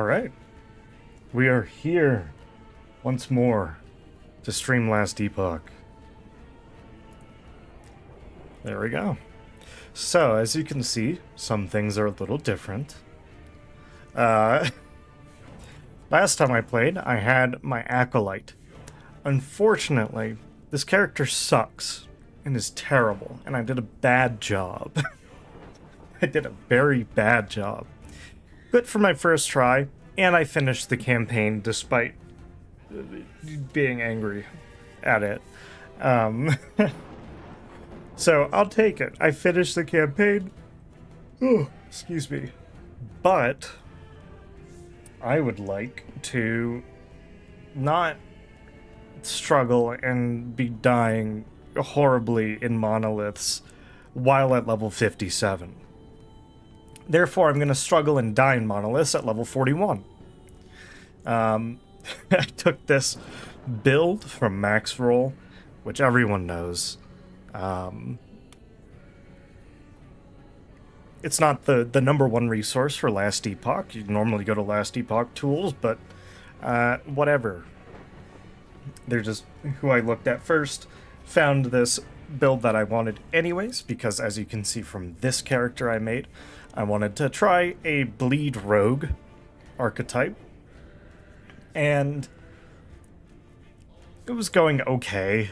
Alright, we are here once more to stream last Epoch. There we go. So, as you can see, some things are a little different. Last time I played, I had my Acolyte. Unfortunately, this character sucks and is terrible, and I did a bad job. I did a very bad job. But for my first try, and I finished the campaign despite being angry at it. So I'll take it. I finished the campaign. Oh, excuse me. But I would like to not struggle and be dying horribly in Monoliths while at level 57. Therefore, I'm going to struggle and die in Monoliths at level 41. I took this build from Max Roll, which everyone knows. It's not the number one resource for Last Epoch. You normally go to Last Epoch tools, but whatever. They're just who I looked at first. Found this build that I wanted anyways, because as you can see from this character I made, I wanted to try a bleed rogue archetype. And it was going okay.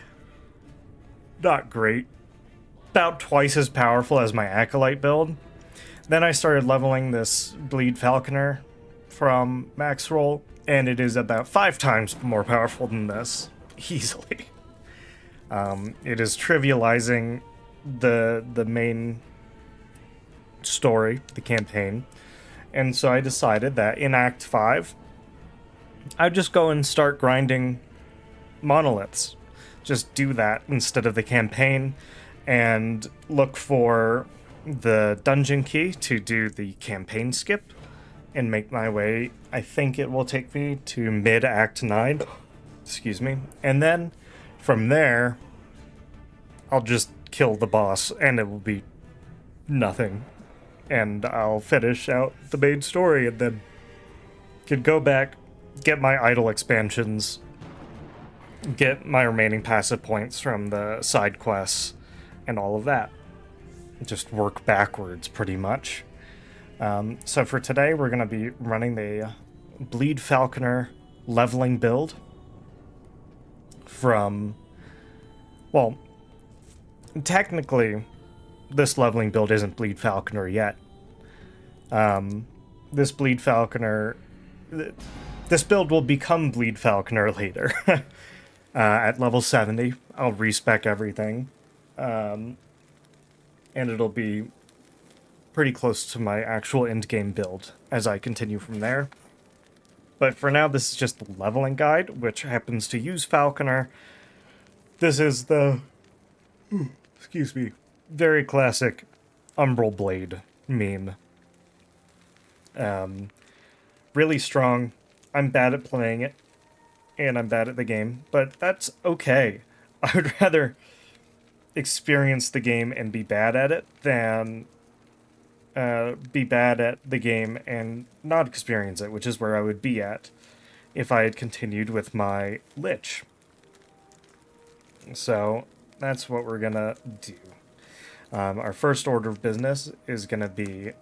Not great. About twice as powerful as my Acolyte build. Then I started leveling this Bleed Falconer from Max Roll, and it is about 5 times more powerful than this. Easily. It is trivializing the main story, the campaign. And so I decided that in Act 5, I'd just go and start grinding Monoliths. Just do that instead of the campaign, and look for the dungeon key to do the campaign skip, and make my way. I think it will take me to mid-Act 9. Excuse me. And then, from there, I'll just kill the boss, and it will be nothing. And I'll finish out the main story, and then can go back, get my idle expansions, get my remaining passive points from the side quests, and all of that. Just work backwards, pretty much. So for today, we're going to be running the Bleed Falconer leveling build from... Well, technically, this leveling build isn't Bleed Falconer yet. This Bleed Falconer... This build will become Bleed Falconer later. At level 70, I'll respec everything. And it'll be pretty close to my actual endgame build as I continue from there. But for now, this is just the leveling guide, which happens to use Falconer. This is the... excuse me. Very classic Umbral Blade meme. Really strong. I'm bad at playing it, and I'm bad at the game, but that's okay. I would rather experience the game and be bad at it than be bad at the game and not experience it, which is where I would be at if I had continued with my Lich. So that's what we're gonna do. Our first order of business is gonna be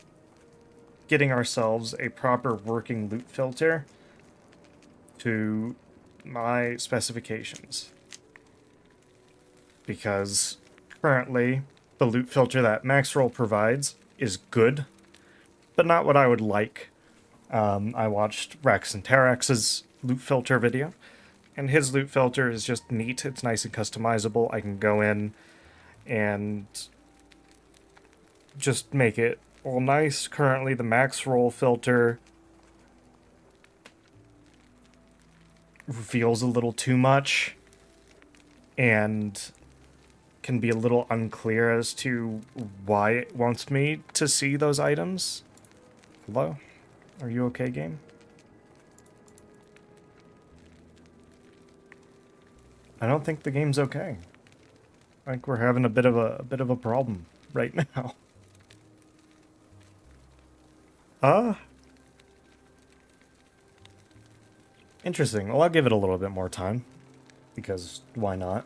getting ourselves a proper working loot filter to my specifications. Because currently, the loot filter that Max Roll provides is good, but not what I would like. I watched Rex and Terex's loot filter video, and his loot filter is just neat. It's nice and customizable. I can go in and just make it all nice. Currently, the Max Roll filter reveals a little too much and can be a little unclear as to why it wants me to see those items. Hello? Are you okay, game? I don't think the game's okay. I think we're having a bit of a problem right now. Interesting. Well, I'll give it a little bit more time, because why not?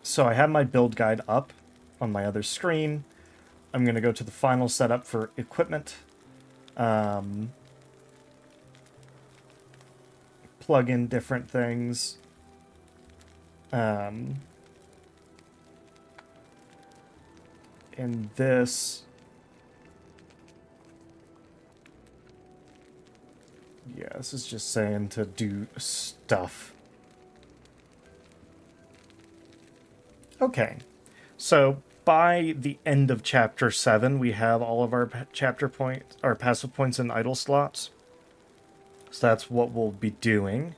So I have my build guide up on my other screen. I'm going to go to the final setup for equipment. Plug in different things. And this... Yeah, this is just saying to do stuff. Okay, so by the end of chapter 7, we have all of our chapter points, our passive points in idle slots. So that's what we'll be doing.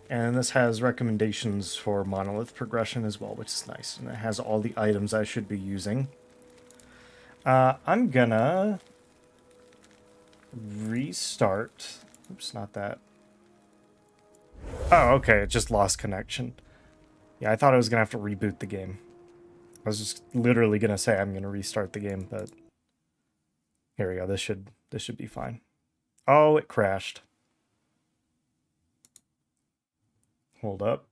And this has recommendations for monolith progression as well, which is nice. And it has all the items I should be using. I'm gonna restart. Oops, not that. Oh, okay, it just lost connection. Yeah, I thought I was gonna have to reboot the game. I was just literally gonna say I'm gonna restart the game, but here we go. This should be fine. Oh, it crashed. Hold up.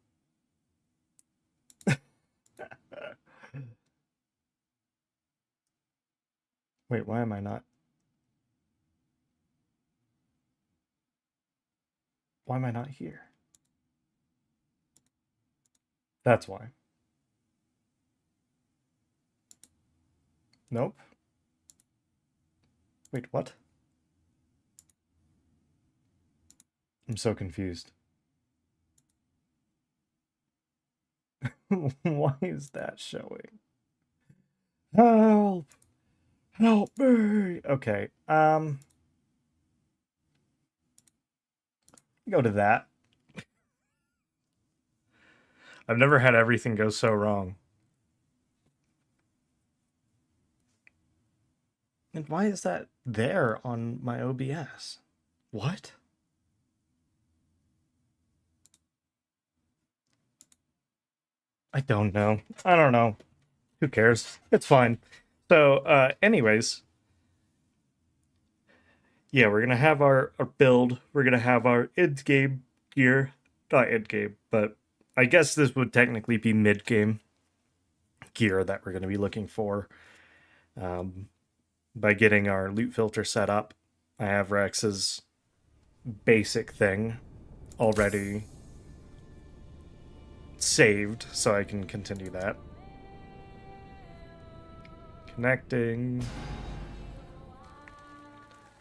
Wait, why am I not? Why am I not here? That's why. Nope. Wait, what? I'm so confused. Why is that showing? Help! Help me! Okay, go to that. I've never had everything go so wrong. And why is that there on my OBS? What? I don't know. I don't know. Who cares? It's fine. So, anyways. Yeah, we're gonna have our build. We're gonna have our end-game gear. Not end-game, but I guess this would technically be mid-game gear that we're gonna be looking for. By getting our loot filter set up. I have Rex's basic thing already saved, so I can continue that. Connecting.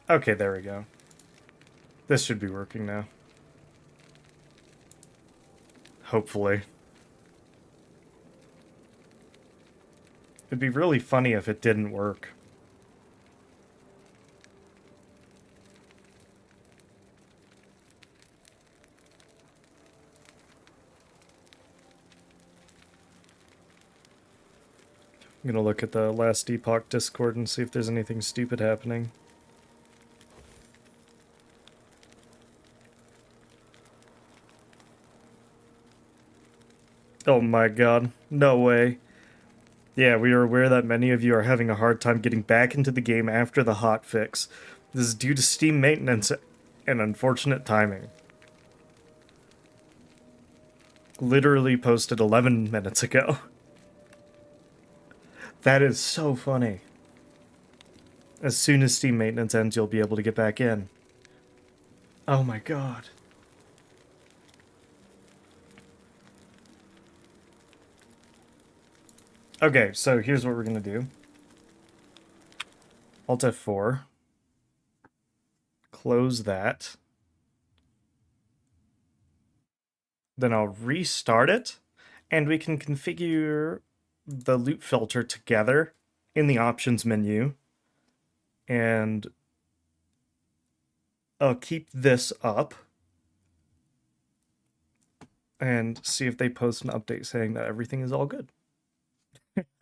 Okay, there we go. This should be working now. Hopefully. It'd be really funny if it didn't work. I'm gonna look at the last Epoch Discord and see if there's anything stupid happening. Oh my god, no way. Yeah, we are aware that many of you are having a hard time getting back into the game after the hotfix. This is due to Steam maintenance and unfortunate timing. Literally posted 11 minutes ago. That is so funny. As soon as Steam maintenance ends, you'll be able to get back in. Oh my god. Okay, so here's what we're gonna do. Alt F4. Close that. Then I'll restart it, and we can configure the loot filter together in the options menu. And I'll keep this up and see if they post an update saying that everything is all good.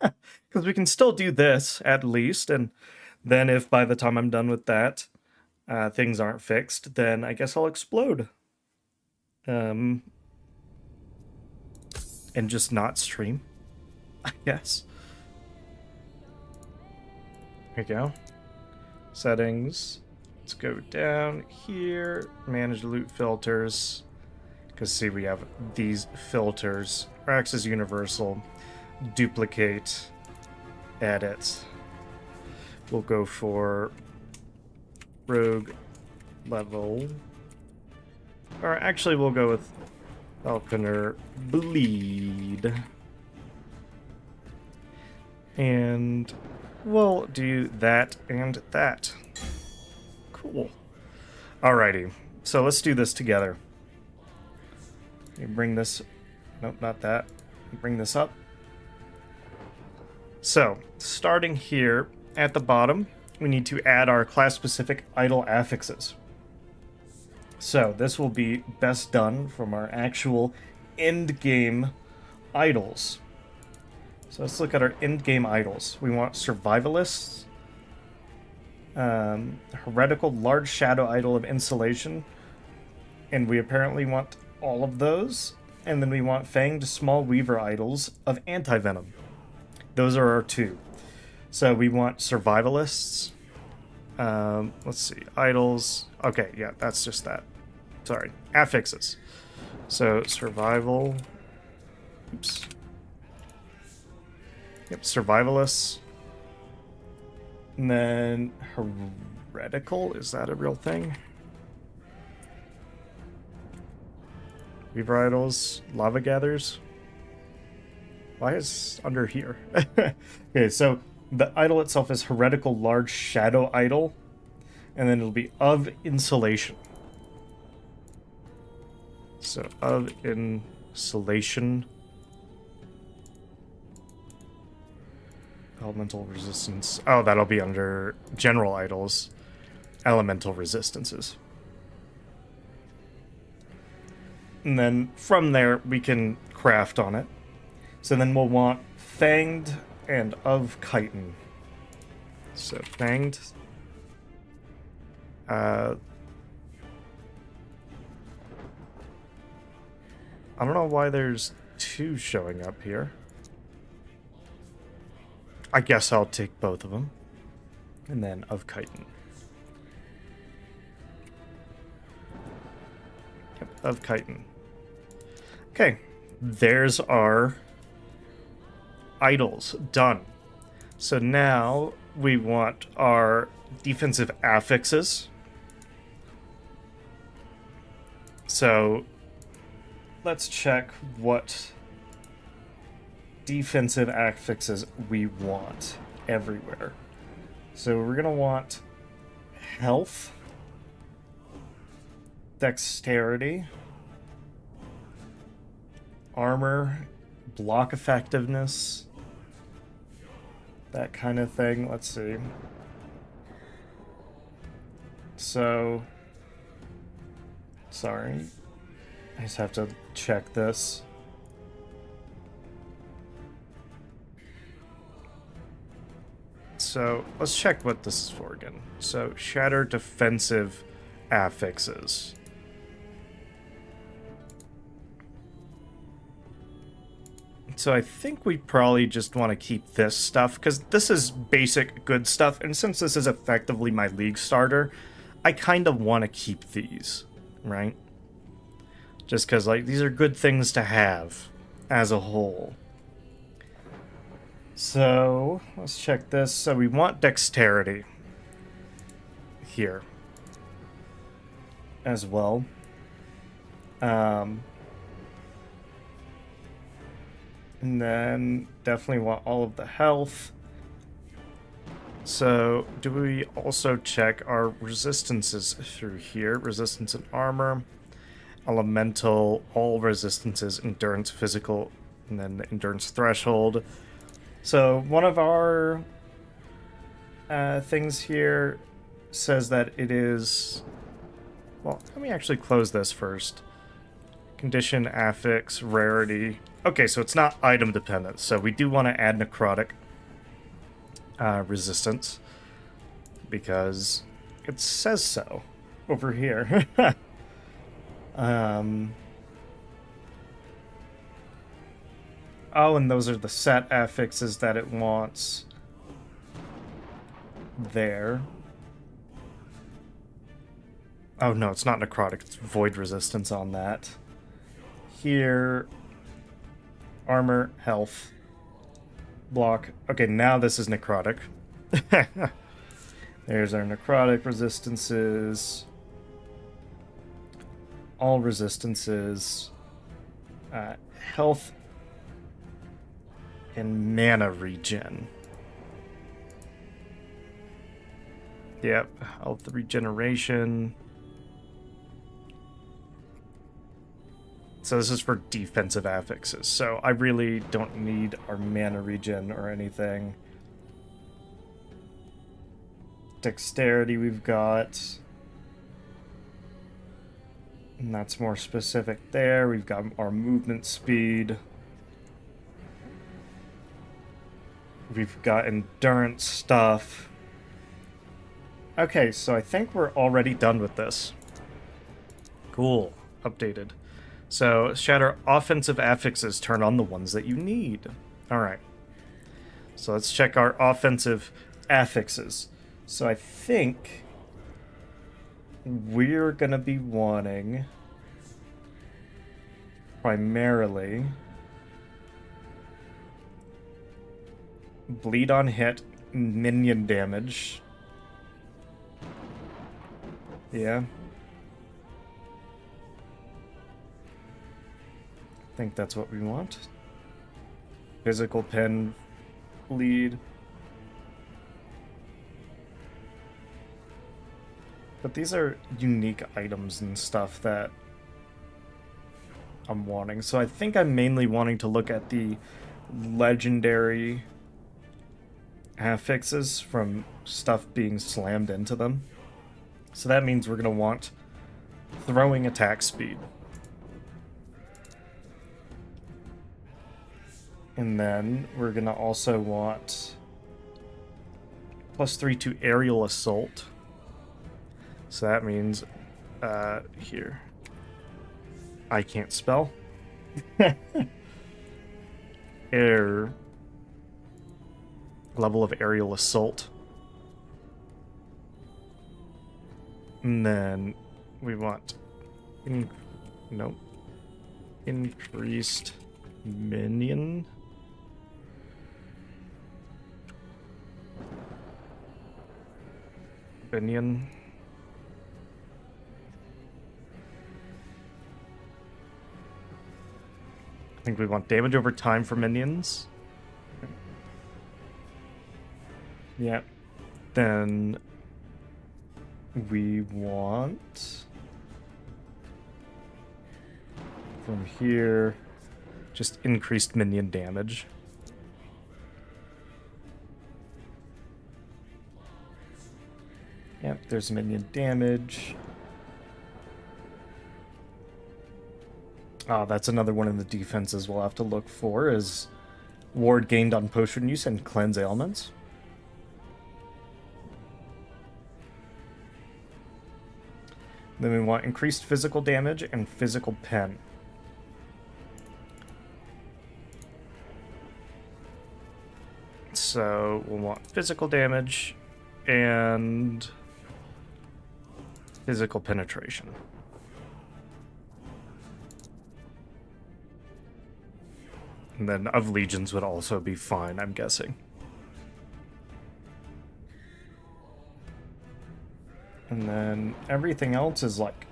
Because we can still do this, at least, and then if by the time I'm done with that, things aren't fixed, then I guess I'll explode. And just not stream, I guess. Here we go. Settings. Let's go down here, manage loot filters. Because see, we have these filters. Rax is universal. Duplicate. Edit. We'll go for rogue level. Or actually, we'll go with Falconer Bleed. And we'll do that and that. Cool. Alrighty. So let's do this together. You bring this... Nope, not that. Bring this up. So, starting here at the bottom, we need to add our class-specific idle affixes. So, this will be best done from our actual end-game idols. So let's look at our end-game idols. We want Survivalists, Heretical Large Shadow Idol of Insulation, and we apparently want all of those. And then we want Fanged Small Weaver Idols of Anti-Venom. Those are our two. So we want Survivalists. Let's see. Idols. Okay, yeah, that's just that. Sorry. Affixes. So Survival. Oops. Yep, Survivalists. And then Heretical. Is that a real thing? Weaver Idols. Lava Gatherers. Why is under here? Okay, so the idol itself is Heretical Large Shadow Idol. And then it'll be of Insulation. So, of Insulation. Elemental Resistance. Oh, that'll be under General Idols. Elemental Resistances. And then from there, we can craft on it. So then we'll want Fanged and of Chitin. So Fanged. I don't know why there's two showing up here. I guess I'll take both of them. And then of Chitin. Yep, of Chitin. Okay, there's our idols done. So now we want our defensive affixes. So let's check what defensive affixes we want everywhere. So we're gonna want health, dexterity, armor, block effectiveness, that kind of thing. Let's see. So, sorry, I just have to check this. So let's check what this is for again. So shatter defensive affixes. So I think we probably just want to keep this stuff, because this is basic good stuff, and since this is effectively my league starter, I kind of want to keep these, right? Just because, like, these are good things to have as a whole. So let's check this. So we want dexterity here as well. And then definitely want all of the health. So do we also check our resistances through here? Resistance and armor, elemental, all resistances, endurance, physical, and then the endurance threshold. So one of our things here says that it is... Well, let me actually close this first. Condition, affix, rarity. Okay, so it's not item dependent. So we do want to add necrotic resistance, because it says so over here. Oh, and those are the set affixes that it wants there. Oh no, it's not necrotic, it's void resistance on that. Here, armor, health, block. Okay, now this is necrotic. There's our necrotic resistances. All resistances. Health and mana regen. Yep, health regeneration. So this is for defensive affixes. So I really don't need our mana regen or anything. Dexterity we've got. And that's more specific there. We've got our movement speed. We've got endurance stuff. Okay, so I think we're already done with this. Cool. Updated. So, shatter offensive affixes, turn on the ones that you need. Alright. So let's check our offensive affixes. So I think we're going to be wanting primarily bleed on hit, minion damage. Yeah. I think that's what we want. Physical pen, bleed. But these are unique items and stuff that I'm wanting. So I think I'm mainly wanting to look at the legendary affixes from stuff being slammed into them. So that means we're going to want throwing attack speed. And then we're going to also want +3 to aerial assault. So that means, here. I can't spell. Air. Level of aerial assault. And then we want increased minion. Minion. I think we want damage over time for minions. Yeah. Then we want from here just increased minion damage. Yep, there's minion damage. That's another one of the defenses we'll have to look for is ward gained on potion use and cleanse ailments. Then we want increased physical damage and physical pen. So we'll want physical damage and physical penetration. And then of legions would also be fine, I'm guessing. And then everything else is like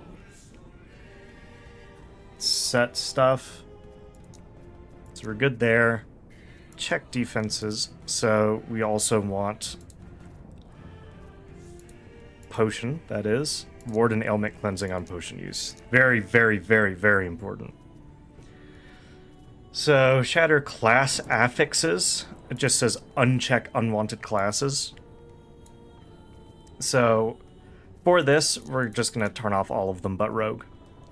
set stuff. So we're good there. Check defenses. So we also want potion, that is. Ward and ailment cleansing on potion use. Very, very, very, very important. So shatter class affixes. It just says uncheck unwanted classes. So for this, we're just going to turn off all of them but rogue.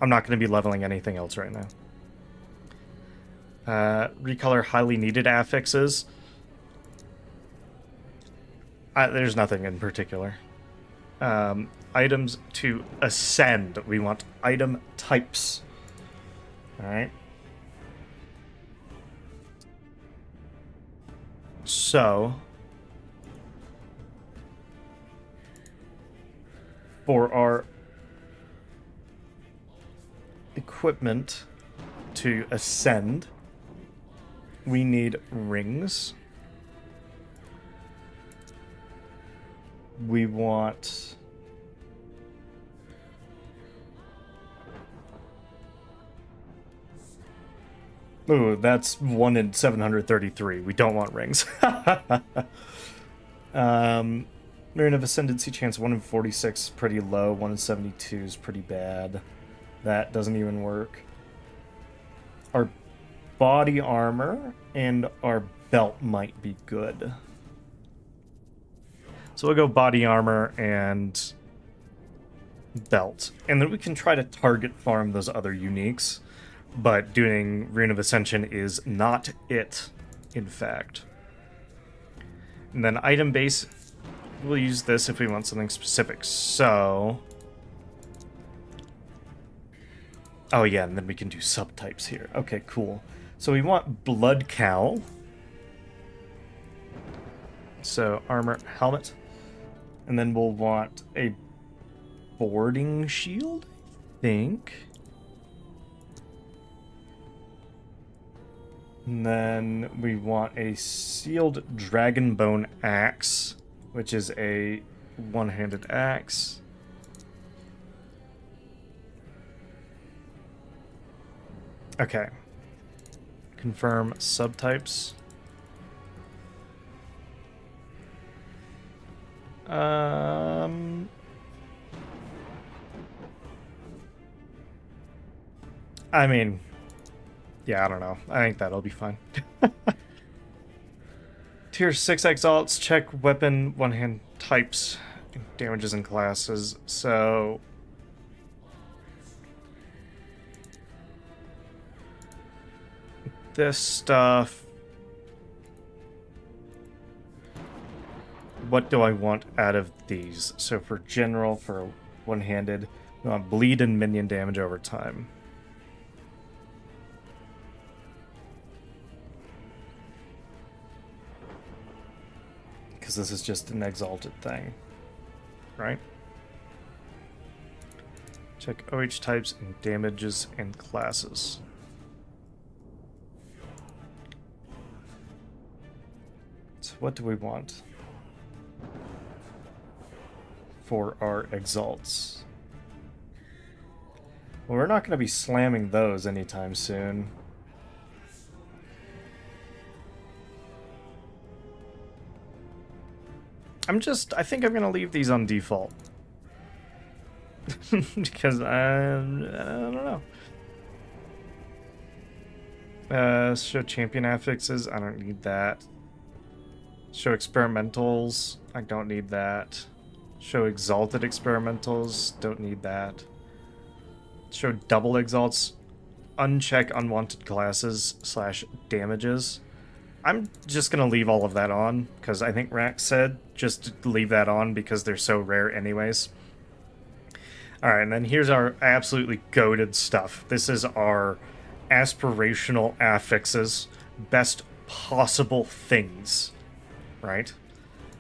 I'm not going to be leveling anything else right now. Recolor highly needed affixes. There's nothing in particular. Items to ascend. We want item types. Alright. So for our equipment to ascend, we need rings. We want... Ooh, that's 1 in 733. We don't want rings. Merit of Ascendancy chance 1 in 46 is pretty low. 1 in 72 is pretty bad. That doesn't even work. Our body armor and our belt might be good. So we'll go body armor and belt. And then we can try to target farm those other uniques. But doing Rune of Ascension is not it, in fact. And then item base, we'll use this if we want something specific. So... oh yeah, and then we can do subtypes here. Okay, cool. So we want Blood Cowl. So armor, helmet. And then we'll want a boarding shield, I think. And then we want a sealed dragon bone axe, which is a one-handed axe. Okay. Confirm subtypes. I mean... yeah, I don't know. I think that'll be fine. Tier 6 exalts, check weapon, one-hand types, damages and classes. So... this stuff... what do I want out of these? So for general, for one-handed, we want bleed and minion damage over time. Because this is just an exalted thing, right? Check OH types and damages and classes. So what do we want for our exalts? Well, we're not going to be slamming those anytime soon. I think I'm going to leave these on default. Because I don't know. Show champion affixes, I don't need that. Show experimentals, I don't need that. Show exalted experimentals, don't need that. Show double exalts, uncheck unwanted classes / damages. I'm just going to leave all of that on, because I think Rax said just leave that on because they're so rare anyways. Alright, and then here's our absolutely goated stuff. This is our aspirational affixes, best possible things, right?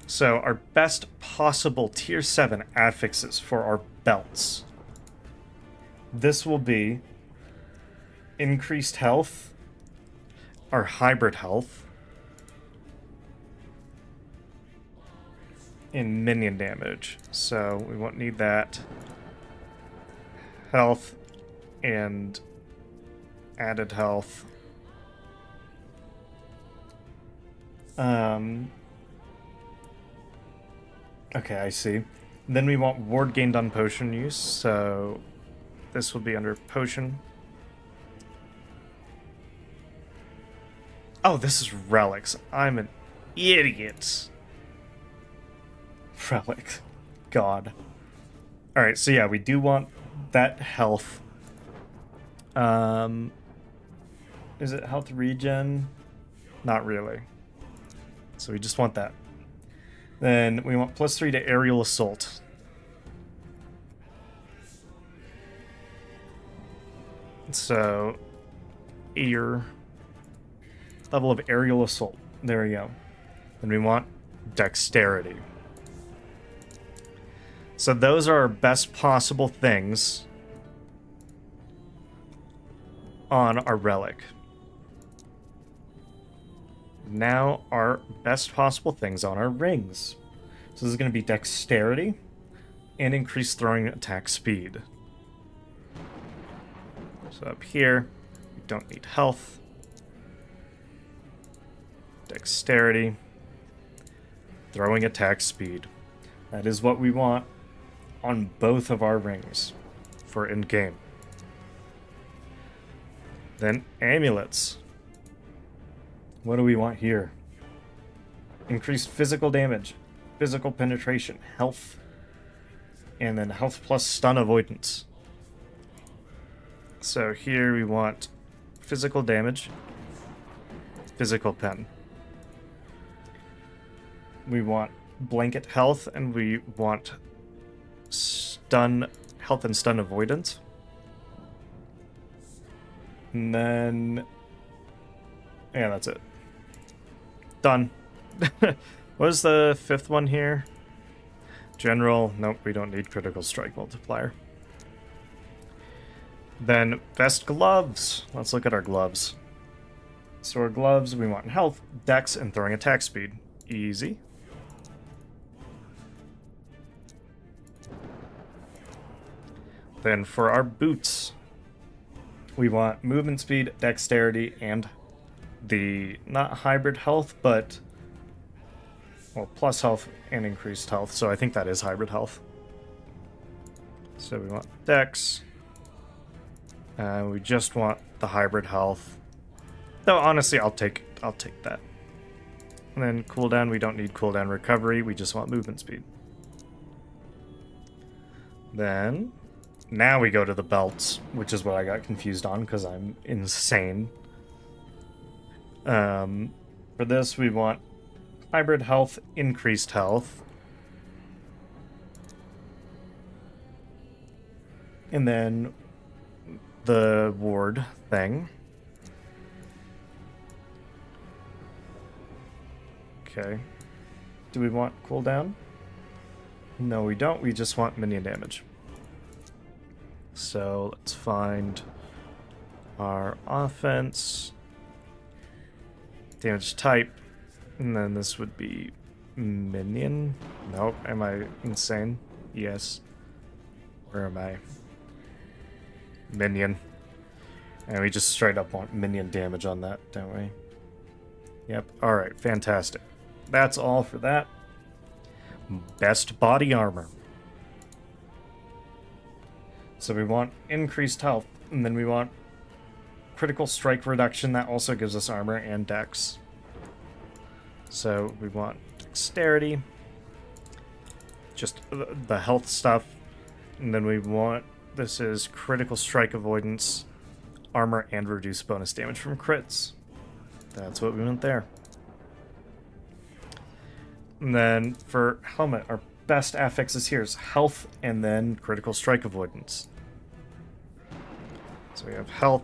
So our best possible tier 7 affixes for our belts. This will be increased health, our hybrid health, in minion damage, so we won't need that. Health and added health. Okay, I see. Then we want ward gained on potion use, so this will be under potion. Oh, this is relics. I'm an idiot. Relic. God. Alright, so yeah, we do want that health. Is it health regen? Not really. So we just want that. Then we want +3 to aerial assault. So, ear. Level of aerial assault. There we go. Then we want dexterity. So those are our best possible things on our relic. Now our best possible things on our rings. So this is going to be dexterity and increased throwing attack speed. So up here, we don't need health. Dexterity, throwing attack speed. That is what we want on both of our rings for in-game. Then amulets. What do we want here? Increased physical damage, physical penetration, health, and then health plus stun avoidance. So here we want physical damage, physical pen. We want blanket health, and we want stun, health and stun avoidance. And then, yeah, that's it. Done. What is the fifth one here? General, nope, we don't need critical strike multiplier. Then best gloves. Let's look at our gloves. So our gloves, we want health, dex, and throwing attack speed. Easy. Then for our boots, we want movement speed, dexterity, and the, not hybrid health, but, well, plus health and increased health. So I think that is hybrid health. So we want dex. We just want the hybrid health. Though honestly, I'll take that. And then cooldown, we don't need cooldown recovery. We just want movement speed. Then now we go to the belts, which is what I got confused on because I'm insane. For this, we want hybrid health, increased health. And then the ward thing. Okay. Do we want cooldown? No, we don't. We just want minion damage. So let's find our offense. Damage type. And then this would be minion. Nope. Am I insane? Yes. Where am I? Minion. And we just straight up want minion damage on that, don't we? Yep. Alright, fantastic. That's all for that. Best body armor. So we want increased health, and then we want critical strike reduction. That also gives us armor and dex. So we want dexterity, just the health stuff, and then we want, this is critical strike avoidance, armor, and reduced bonus damage from crits. That's what we want there. And then for helmet, our best affixes here is health and then critical strike avoidance. So we have health.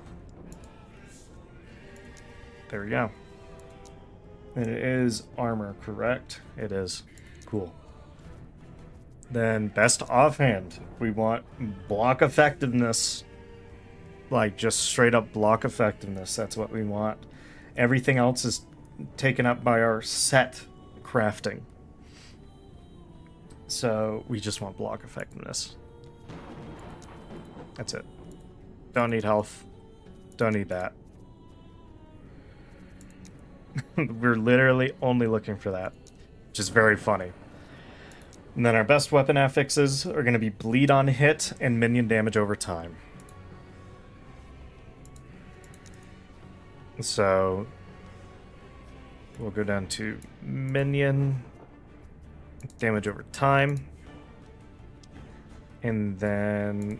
There we go. And it is armor, correct? It is. Cool. Then best offhand, we want block effectiveness. Like just straight up block effectiveness. That's what we want. Everything else is taken up by our set crafting. So we just want block effectiveness. That's it. Don't need health. Don't need that. We're literally only looking for that, which is very funny. And then our best weapon affixes are going to be bleed on hit and minion damage over time. So we'll go down to minion damage over time, and then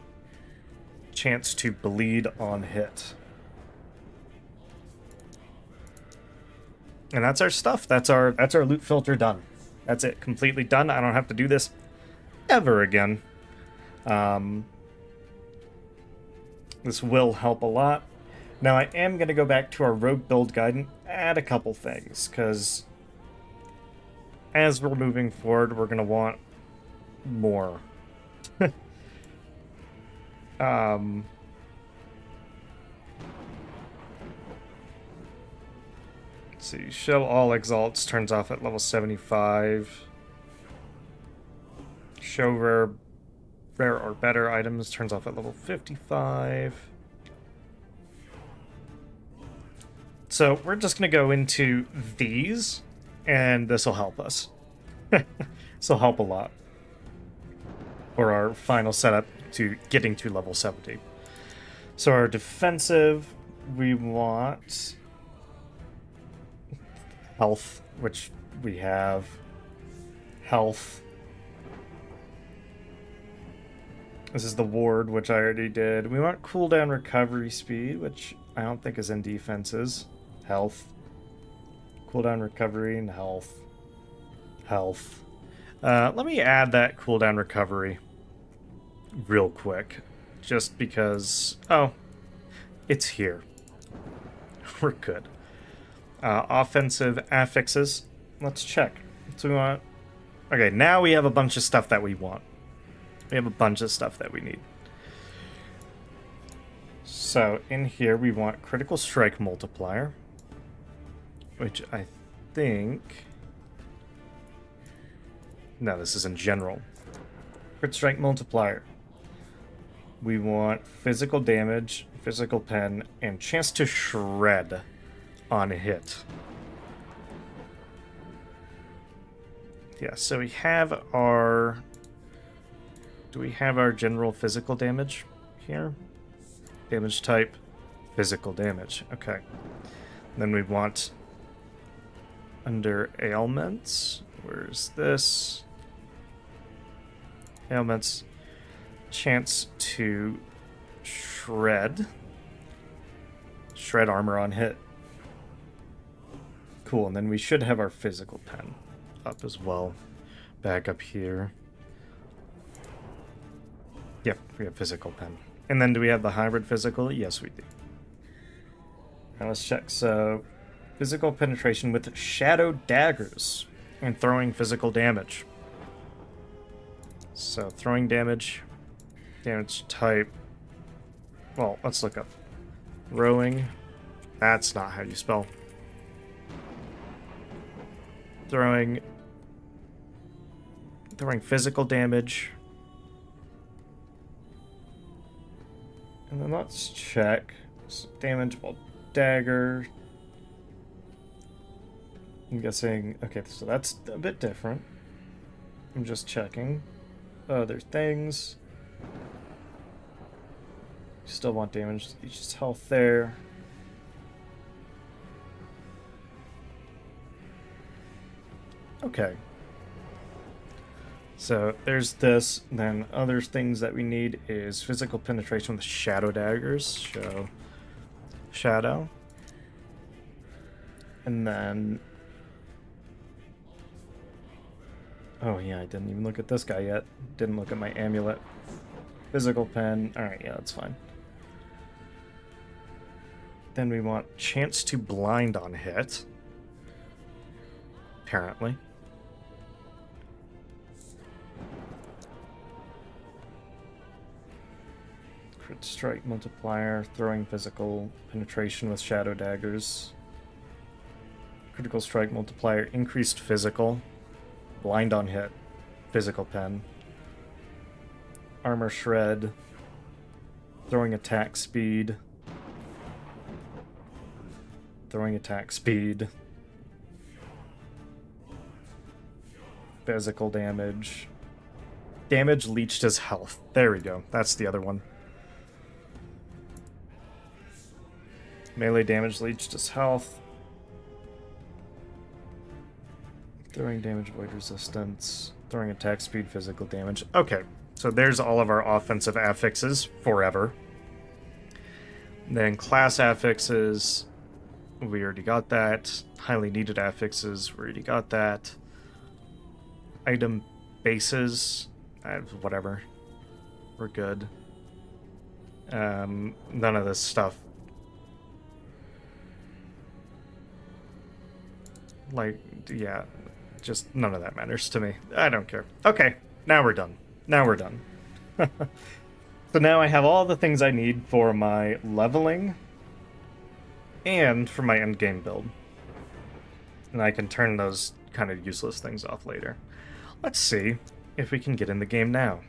chance to bleed on hit. And that's our stuff. That's our loot filter done. That's it, completely done. I don't have to do this ever again. This will help a lot. Now I am going to go back to our rogue build guide and add a couple things, because as we're moving forward, we're going to want more. Let's see, show all exalts turns off at level 75. Show rare or better items turns off at level 55. So we're just going to go into these, and this will help us. This will help a lot for our final setup to getting to level 70. So our defensive, we want health, which we have. Health. This is the ward, which I already did. We want cooldown recovery speed, which I don't think is in defenses. Health. Cooldown recovery and health. Health. Let me add that cooldown recovery real quick. Just because... Oh. It's here. We're good. Offensive affixes. Let's check. So we want... Okay, now we have a bunch of stuff that we want. We have a bunch of stuff that we need. So in here we want critical strike multiplier, which I think... No, this is in general. Crit strike multiplier. We want physical damage, physical pen, and chance to shred on hit. Yeah, so we have our... Do we have our general physical damage here? Damage type, physical damage. Okay. Then we want under ailments. Where's this? Ailments. Chance to shred. Shred armor on hit. Cool, and then we should have our physical pen up as well. Back up here. Yep, we have physical pen. And then do we have the hybrid physical? Yes, we do. Now let's check. So, physical penetration with shadow daggers and throwing physical damage. So, throwing damage, damage type. Well, let's look up. Throwing. That's not how you spell. Throwing physical damage. And then let's check. So damage while dagger. I'm guessing... Okay, so that's a bit different. I'm just checking. Other things. Still want damage. Each health there. Okay. So there's this. Then other things that we need is physical penetration with shadow daggers. So shadow. And then... Oh yeah, I didn't even look at this guy yet. Didn't look at my amulet. Physical pen. Alright, yeah, that's fine. Then we want chance to blind on hit. Apparently. Crit strike multiplier, throwing physical penetration with shadow daggers. Critical strike multiplier, increased physical. Blind on hit. Physical pen. Armor shred. Throwing attack speed. Throwing attack speed. Physical damage. Damage leached as health. There we go. That's the other one. Melee damage leached as health. Throwing damage, void resistance. Throwing attack speed, physical damage. Okay, so there's all of our offensive affixes forever. Then class affixes, we already got that. Highly needed affixes, we already got that. Item bases, whatever. We're good. None of this stuff. Like, yeah, just none of that matters to me. I don't care. Okay, now we're done. Now we're done. So now I have all the things I need for my leveling and for my endgame build. And I can turn those kind of useless things off later. Let's see if we can get in the game now.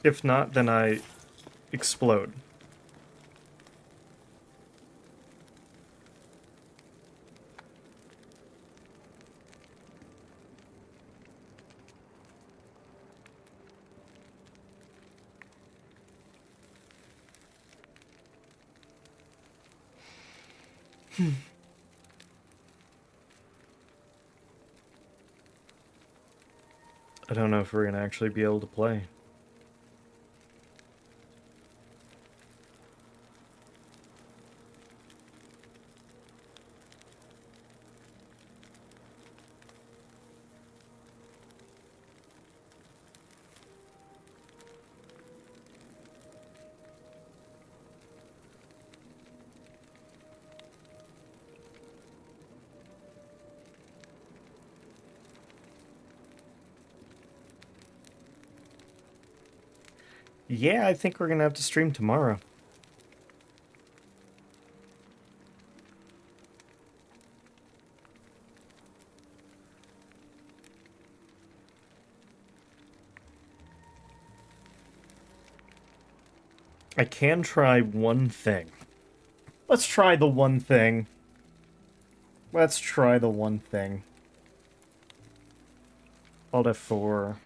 If not, then I explode. I don't know if we're gonna actually be able to play. Yeah, I think we're gonna have to stream tomorrow. I can try one thing. Let's try the one thing. Let's try the one thing. Alt F4.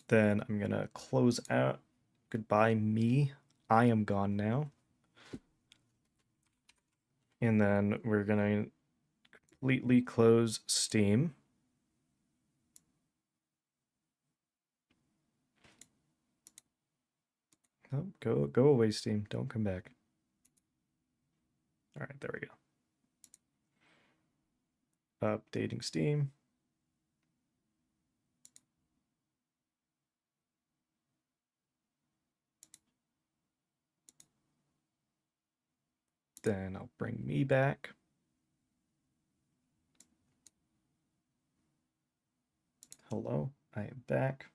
Then I'm gonna close out. Goodbye, me. I am gone now. And then we're gonna completely close Steam. Oh, go away, Steam. Don't come back. All right, there we go. Updating Steam. Then I'll bring me back. Hello, I am back.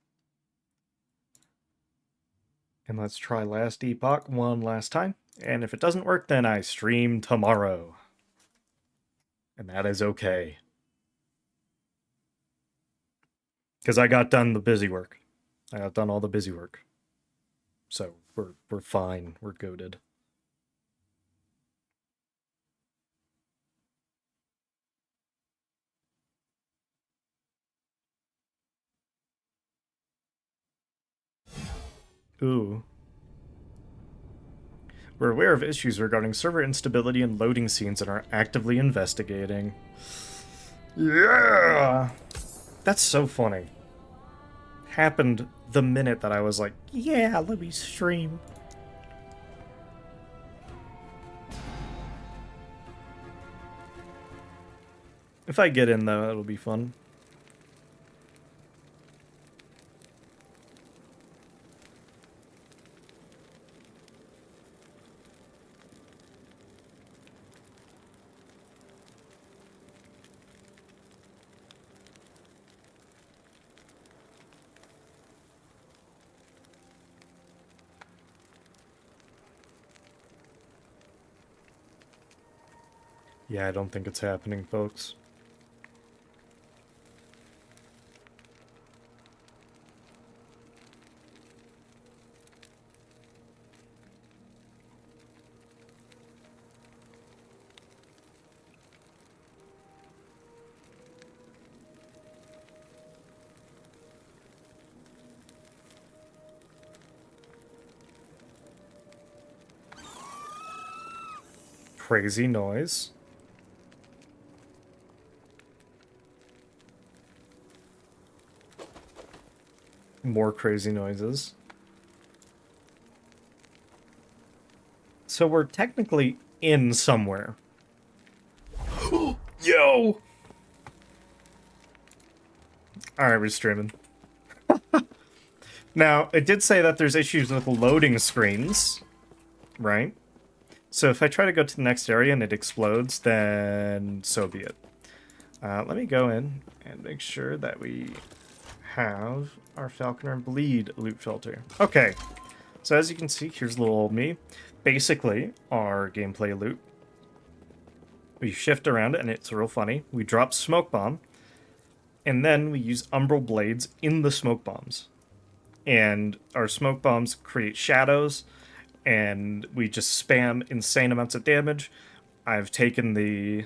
And let's try last Epoch one last time. And if it doesn't work, then I stream tomorrow. And that is okay. Because I got done the busy work. I got done all the busy work. So we're fine. We're goated. Ooh. We're aware of issues regarding server instability and loading scenes and are actively investigating. Yeah! That's so funny. Happened the minute that I was like, yeah, let me stream. If I get in, though, it'll be fun. Yeah, I don't think it's happening, folks. Crazy noise. More crazy noises. So we're technically in somewhere. Yo! Alright, we're streaming. Now, it did say that there's issues with loading screens, right? So if I try to go to the next area and it explodes, then so be it. Let me go in and make sure that we have our Falconer and Bleed loot filter. Okay, so as you can see, here's little old me. Basically, our gameplay loot. We shift around it, and it's real funny. We drop Smoke Bomb, and then we use Umbral Blades in the Smoke Bombs. And our Smoke Bombs create shadows, and we just spam insane amounts of damage. I've taken the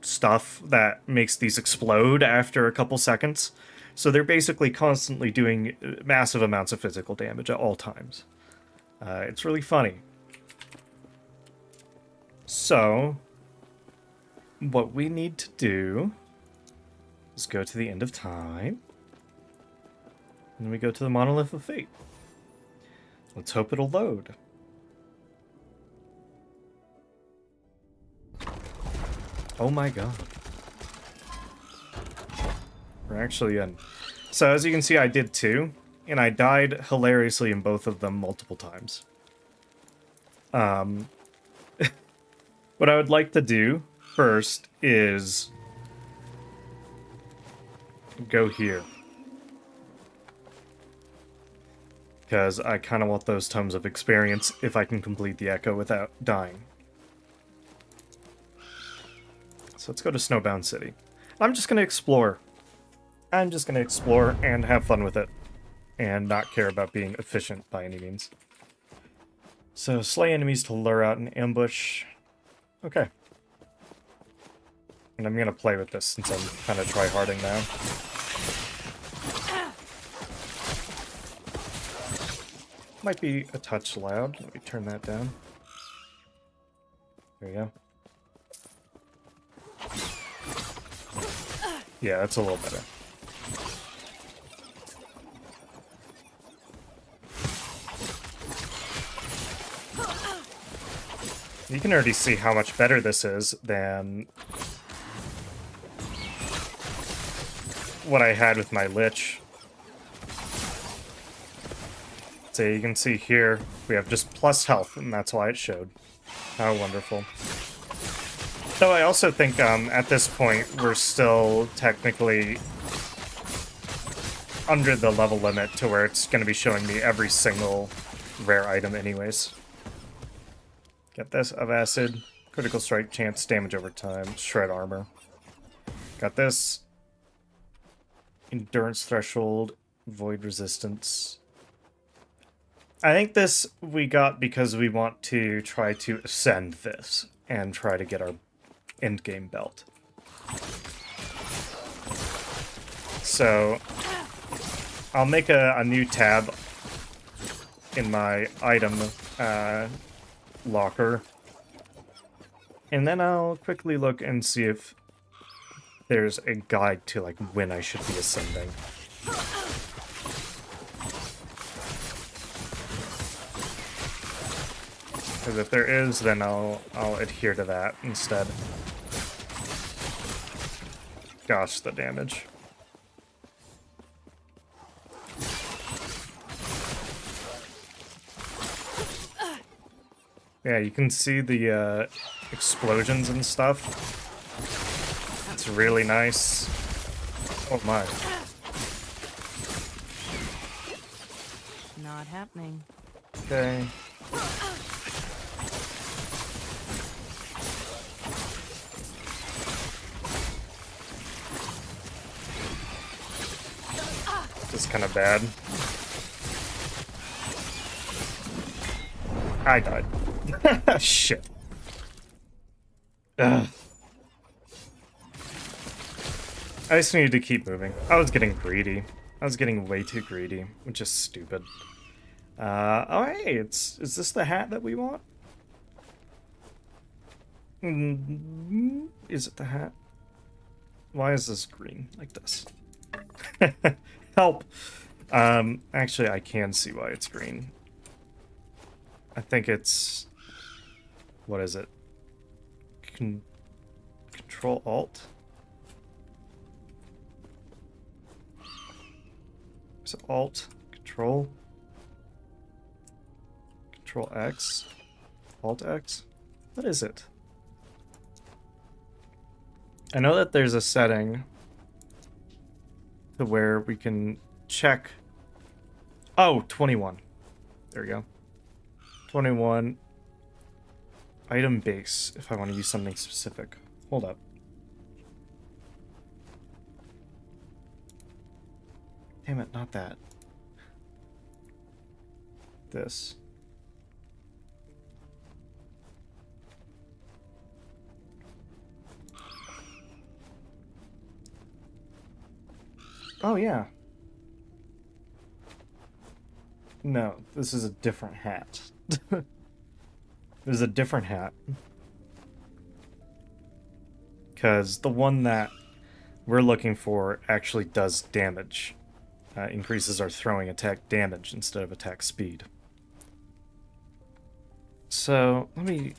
stuff that makes these explode after a couple seconds. So they're basically constantly doing massive amounts of physical damage at all times. It's really funny. So, what we need to do is go to the end of time. And we go to the Monolith of Fate. Let's hope it'll load. Oh my god. We're actually in. So as you can see, I did 2, and I died hilariously in both of them multiple times. What I would like to do first is go here. Because I kind of want those tons of experience if I can complete the Echo without dying. So let's go to Snowbound City. I'm just going to explore. I'm just going to explore and have fun with it. And not care about being efficient by any means. So, slay enemies to lure out an ambush. Okay. And I'm going to play with this since I'm kind of tryharding now. Might be a touch loud. Let me turn that down. There you go. Yeah, that's a little better. You can already see how much better this is than what I had with my Lich. So you can see here, we have just plus health, and that's why it showed. How wonderful. Though I also think at this point, we're still technically under the level limit to where it's going to be showing me every single rare item anyways. Get this, of acid, critical strike chance, damage over time, shred armor. Got this, endurance threshold, void resistance. I think this we got because we want to try to ascend this and try to get our endgame belt. So I'll make a new tab in my item locker, and then I'll quickly look and see if there's a guide to like when I should be ascending. Because if there is, then I'll adhere to that instead. Gosh, the damage. Yeah, you can see the explosions and stuff. It's really nice. Oh my. Not happening. Okay. This is kind of bad. I died. Shit. Ugh. I just needed to keep moving. I was getting greedy. I was getting way too greedy, which is stupid. Oh hey, is this the hat that we want? Is it the hat? Why is this green like this? Help! Actually, I can see why it's green. I think it's... What is it? Control-Alt? Is it Alt? Control? Control-X? Alt-X? What is it? I know that there's a setting to where we can check. Oh, 21. There we go. 21. Item base, if I want to use something specific. Hold up. Damn it, not that. This. Oh, yeah. No, this is a different hat. There's a different hat. Because the one that we're looking for actually does damage. Increases our throwing attack damage instead of attack speed. So, let me...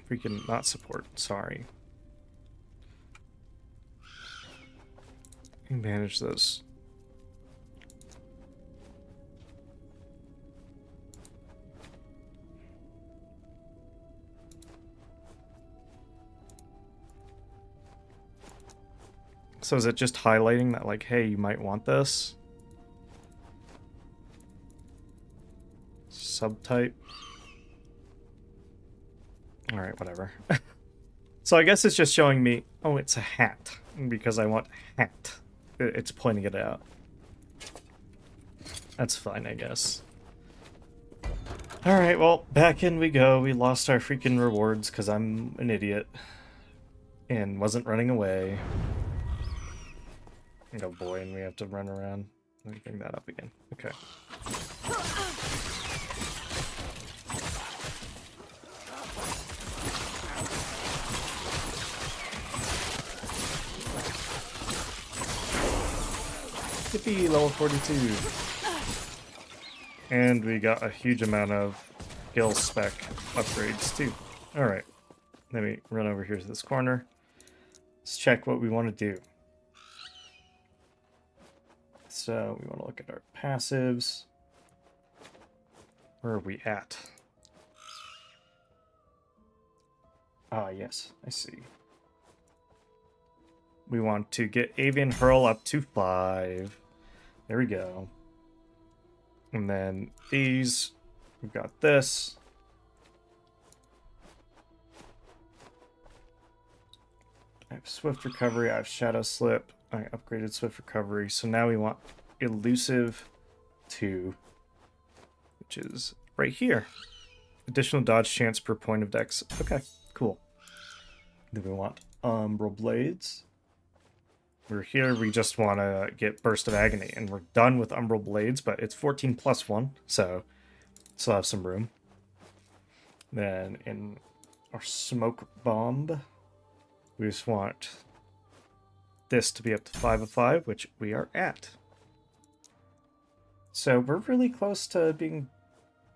Freaking not support, sorry. Manage this. So is it just highlighting that, like, hey, you might want this? Subtype. Alright, whatever. So I guess it's just showing me, oh, it's a hat, because I want hat. It's pointing it out. That's fine, I guess. Alright, well, back in we go. We lost our freaking rewards because I'm an idiot. And wasn't running away. Oh boy, and we have to run around. Let me bring that up again. Okay. Yippee, level 42. And we got a huge amount of skill spec upgrades too. Alright. Let me run over here to this corner. Let's check what we want to do. So we want to look at our passives. Where are we at? Ah, yes, I see. We want to get Avian Hurl up to 5. There we go. And then these, we've got this. I have Swift Recovery, I have Shadow Slip, I upgraded Swift Recovery, so now we want Elusive 2, which is right here. Additional dodge chance per point of dex. Okay, cool. Then we want Umbral Blades. We're here, we just want to get Burst of Agony, and we're done with Umbral Blades, but it's 14 plus 1, so still have some room. Then in our Smoke Bomb, we just want this to be up to 5 of 5, which we are at. So we're really close to being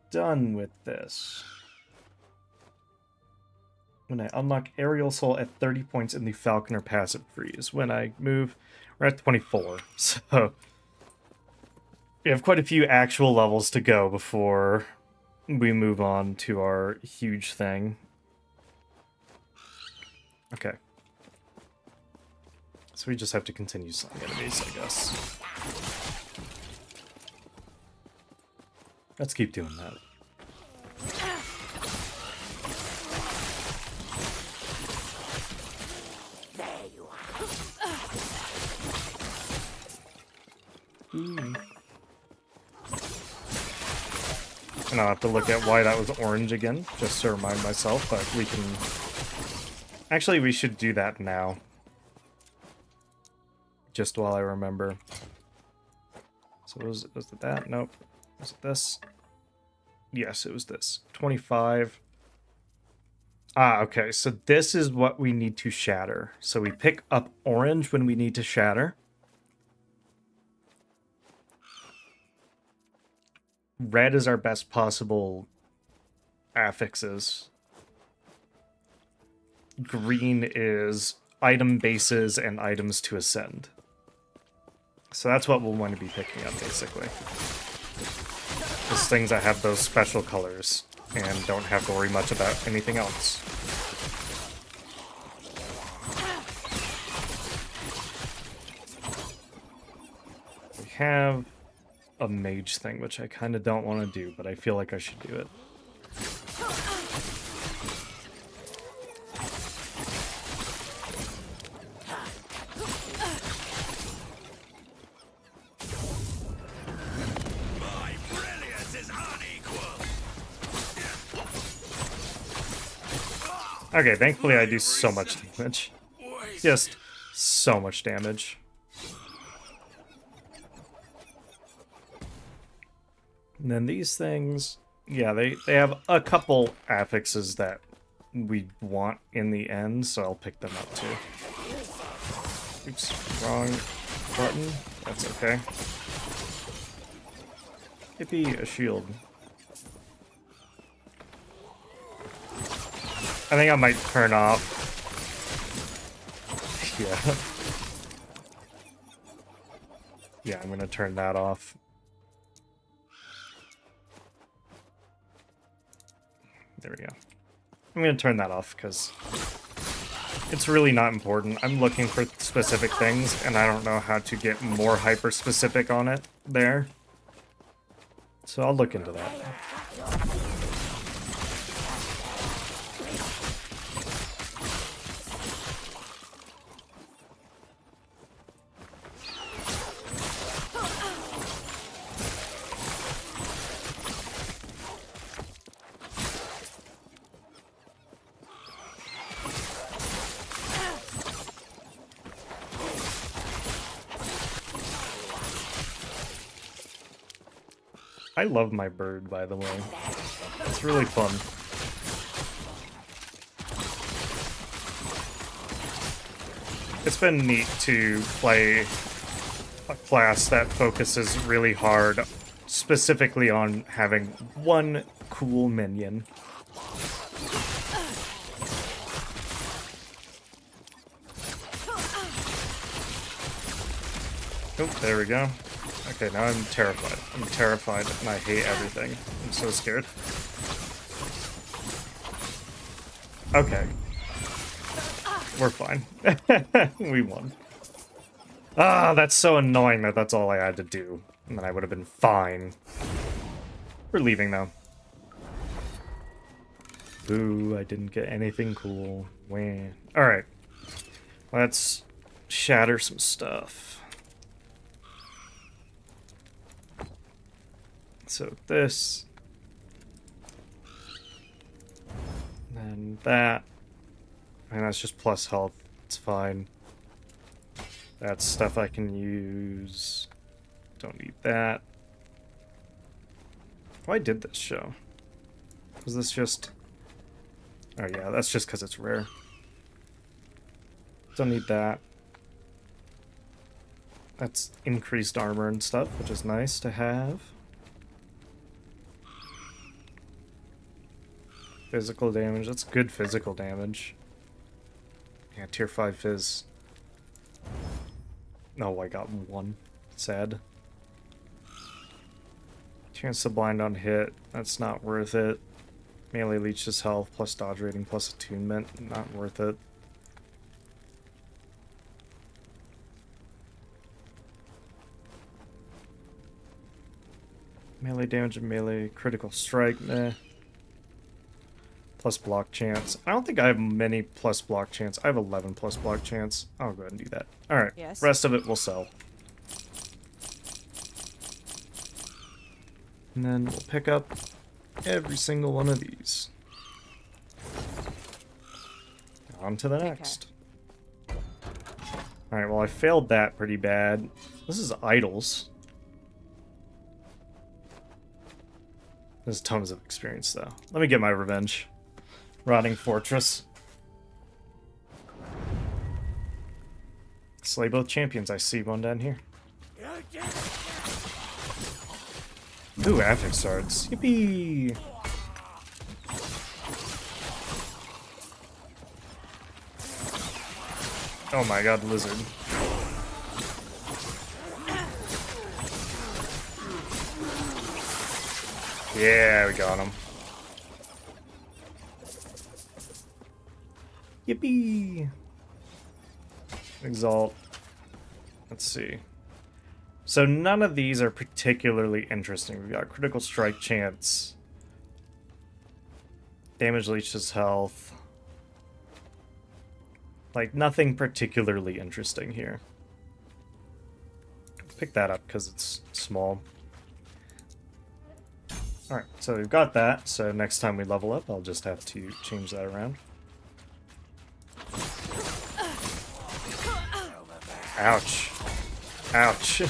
done with this. When I unlock Aerial Soul at 30 points in the Falconer passive freeze. When I move, we're at 24. So we have quite a few actual levels to go before we move on to our huge thing. Okay. So we just have to continue slaying enemies, I guess. Let's keep doing that. And I'll have to look at why that was orange again, just to remind myself, but we can... Actually, we should do that now. Just while I remember. So was it that? Nope. Was it this? Yes, it was this. 25. Ah, okay, so this is what we need to shatter. So we pick up orange when we need to shatter. Red is our best possible affixes. Green is item bases and items to ascend. So that's what we'll want to be picking up, basically. Those things that have those special colors and don't have to worry much about anything else. have a mage thing, which I kind of don't want to do, but I feel like I should do it. My brilliance is unequal. Okay, thankfully I do so much damage. Just so much damage. And then these things, yeah, they have a couple affixes that we want in the end, so I'll pick them up too. Oops, wrong button. That's okay. Yippee, a shield. I think I might turn off. Yeah. Yeah, I'm gonna turn that off. There we go. I'm gonna turn that off because it's really not important. I'm looking for specific things, and I don't know how to get more hyper-specific on it there. So I'll look into that. I love my bird, by the way. It's really fun. It's been neat to play a class that focuses really hard, specifically on having one cool minion. Oh, there we go. Okay, now I'm terrified. I'm terrified and I hate everything. I'm so scared. Okay. We're fine. We won. Ah, that's so annoying that that's all I had to do. And then I would have been fine. We're leaving though. Boo, I didn't get anything cool. Wah. Alright. Let's shatter some stuff. So this, and that, and that's just plus health. It's fine. That's stuff I can use. Don't need that. Why did this show? Was this just... Oh yeah, that's just because it's rare. Don't need that. That's increased armor and stuff, which is nice to have. Physical damage, that's good physical damage. Yeah, tier 5 fizz. No, I got 1. Sad. Chance to blind on hit, that's not worth it. Melee leeches health, plus dodge rating, plus attunement, not worth it. Melee damage and melee critical strike, meh. Plus block chance. I don't think I have many plus block chance. I have 11 plus block chance. I'll go ahead and do that. Alright, Yes. Rest of it we'll sell. And then we'll pick up every single one of these. On to the next. Alright, well I failed that pretty bad. This is idols. There's tons of experience though. Let me get my revenge. Rotting Fortress. Slay both champions. I see one down here. Ooh, affix swords. Yippee! Oh my god, lizard. Yeah, we got him. Yippee! Exalt. Let's see. So none of these are particularly interesting. We've got critical strike chance. Damage leeches health. Like, nothing particularly interesting here. Pick that up because it's small. Alright, so we've got that. So next time we level up, I'll just have to change that around. Ouch. Ouch.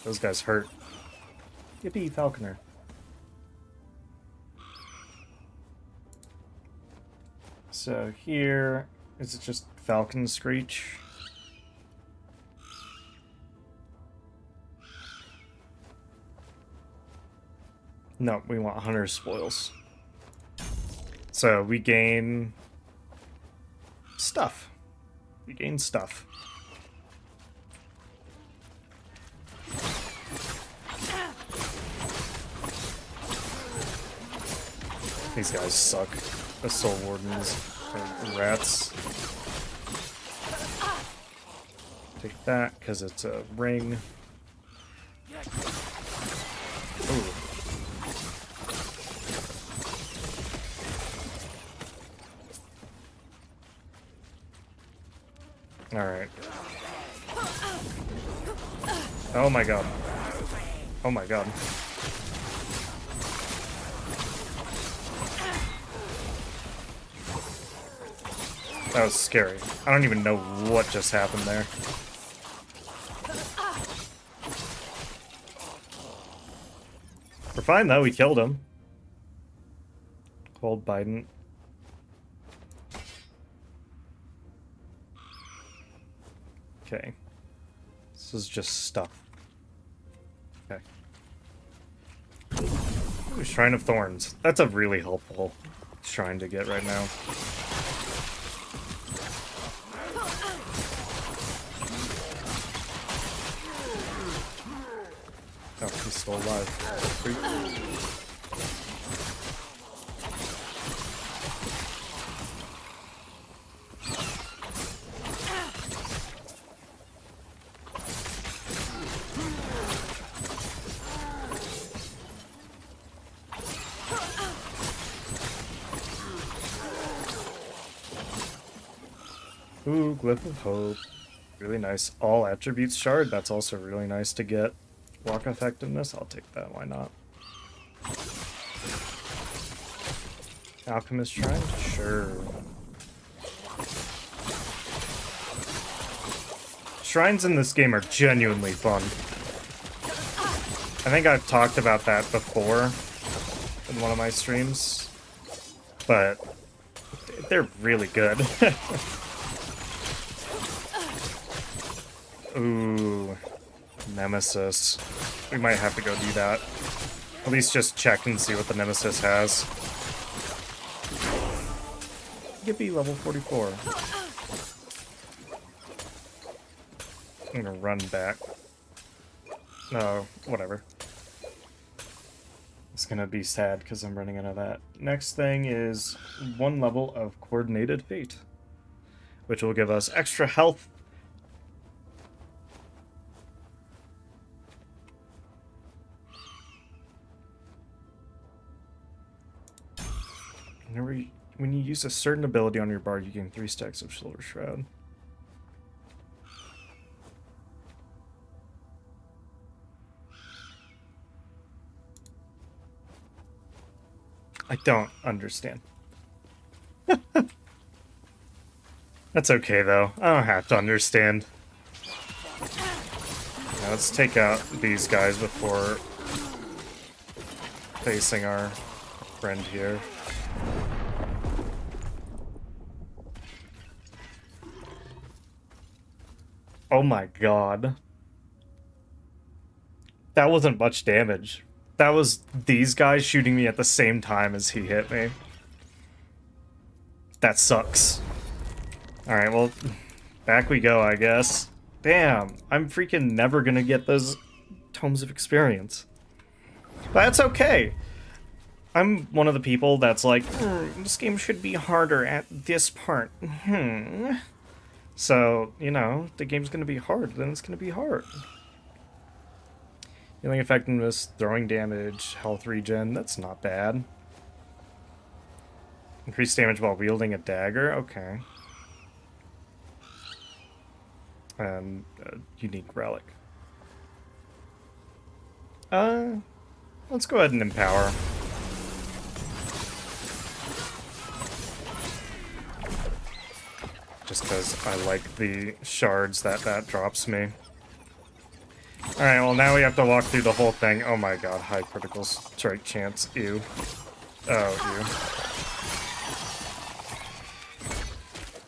Those guys hurt. Yippee, Falconer. So here, is it just Falcon Screech? No, we want Hunter's Spoils. So we gain stuff. We gain stuff. These guys suck. The Soul Wardens are rats. Take that, because it's a ring. Ooh. Alright. Oh my god. Oh my god. That was scary. I don't even know what just happened there. We're fine though, we killed him. Cold Biden. Okay. This is just stuff. Okay. Ooh, Shrine of Thorns. That's a really helpful shrine to get right now. Oh, he's still alive. Freak. Ooh, Glyph of Hope. Really nice. All attributes shard. That's also really nice to get. Walk effectiveness. I'll take that. Why not? Alchemist Shrine? Sure. Shrines in this game are genuinely fun. I think I've talked about that before in one of my streams, but they're really good. Ooh, Nemesis. We might have to go do that. At least just check and see what the Nemesis has. Yippee, level 44. I'm gonna run back. No, whatever. It's gonna be sad because I'm running out of that. Next thing is 1 level of Coordinated Fate, which will give us extra health. When you use a certain ability on your bard, you gain 3 stacks of Silver Shroud. I don't understand. That's okay, though. I don't have to understand. Now let's take out these guys before facing our friend here. Oh my god. That wasn't much damage. That was these guys shooting me at the same time as he hit me. That sucks. Alright, well, back we go, I guess. Damn, I'm freaking never gonna get those Tomes of Experience. But that's okay. I'm one of the people that's like, this game should be harder at this part. So, you know, the game's gonna be hard, then it's gonna be hard. Healing effectiveness, throwing damage, health regen, that's not bad. Increased damage while wielding a dagger, okay. And unique relic. Let's go ahead and empower. Just because I like the shards that drops me. Alright, well now we have to walk through the whole thing. Oh my god, high critical strike chance. Ew. Oh,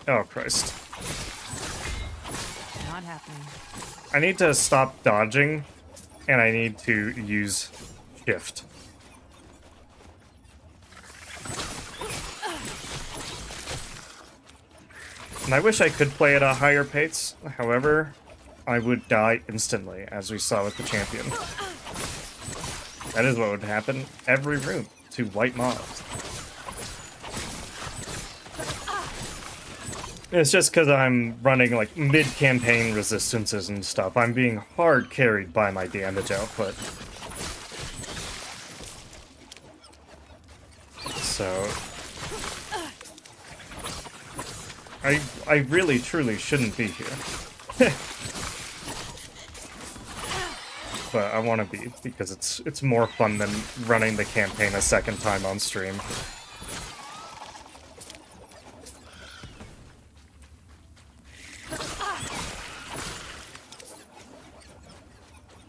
ew. Oh, Christ. Not happening. I need to stop dodging, and I need to use shift. And I wish I could play at a higher pace, however, I would die instantly, as we saw with the champion. That is what would happen every room to white mobs. It's just because I'm running like mid-campaign resistances and stuff. I'm being hard carried by my damage output. So I really truly shouldn't be here. But I want to be, because it's more fun than running the campaign a second time on stream.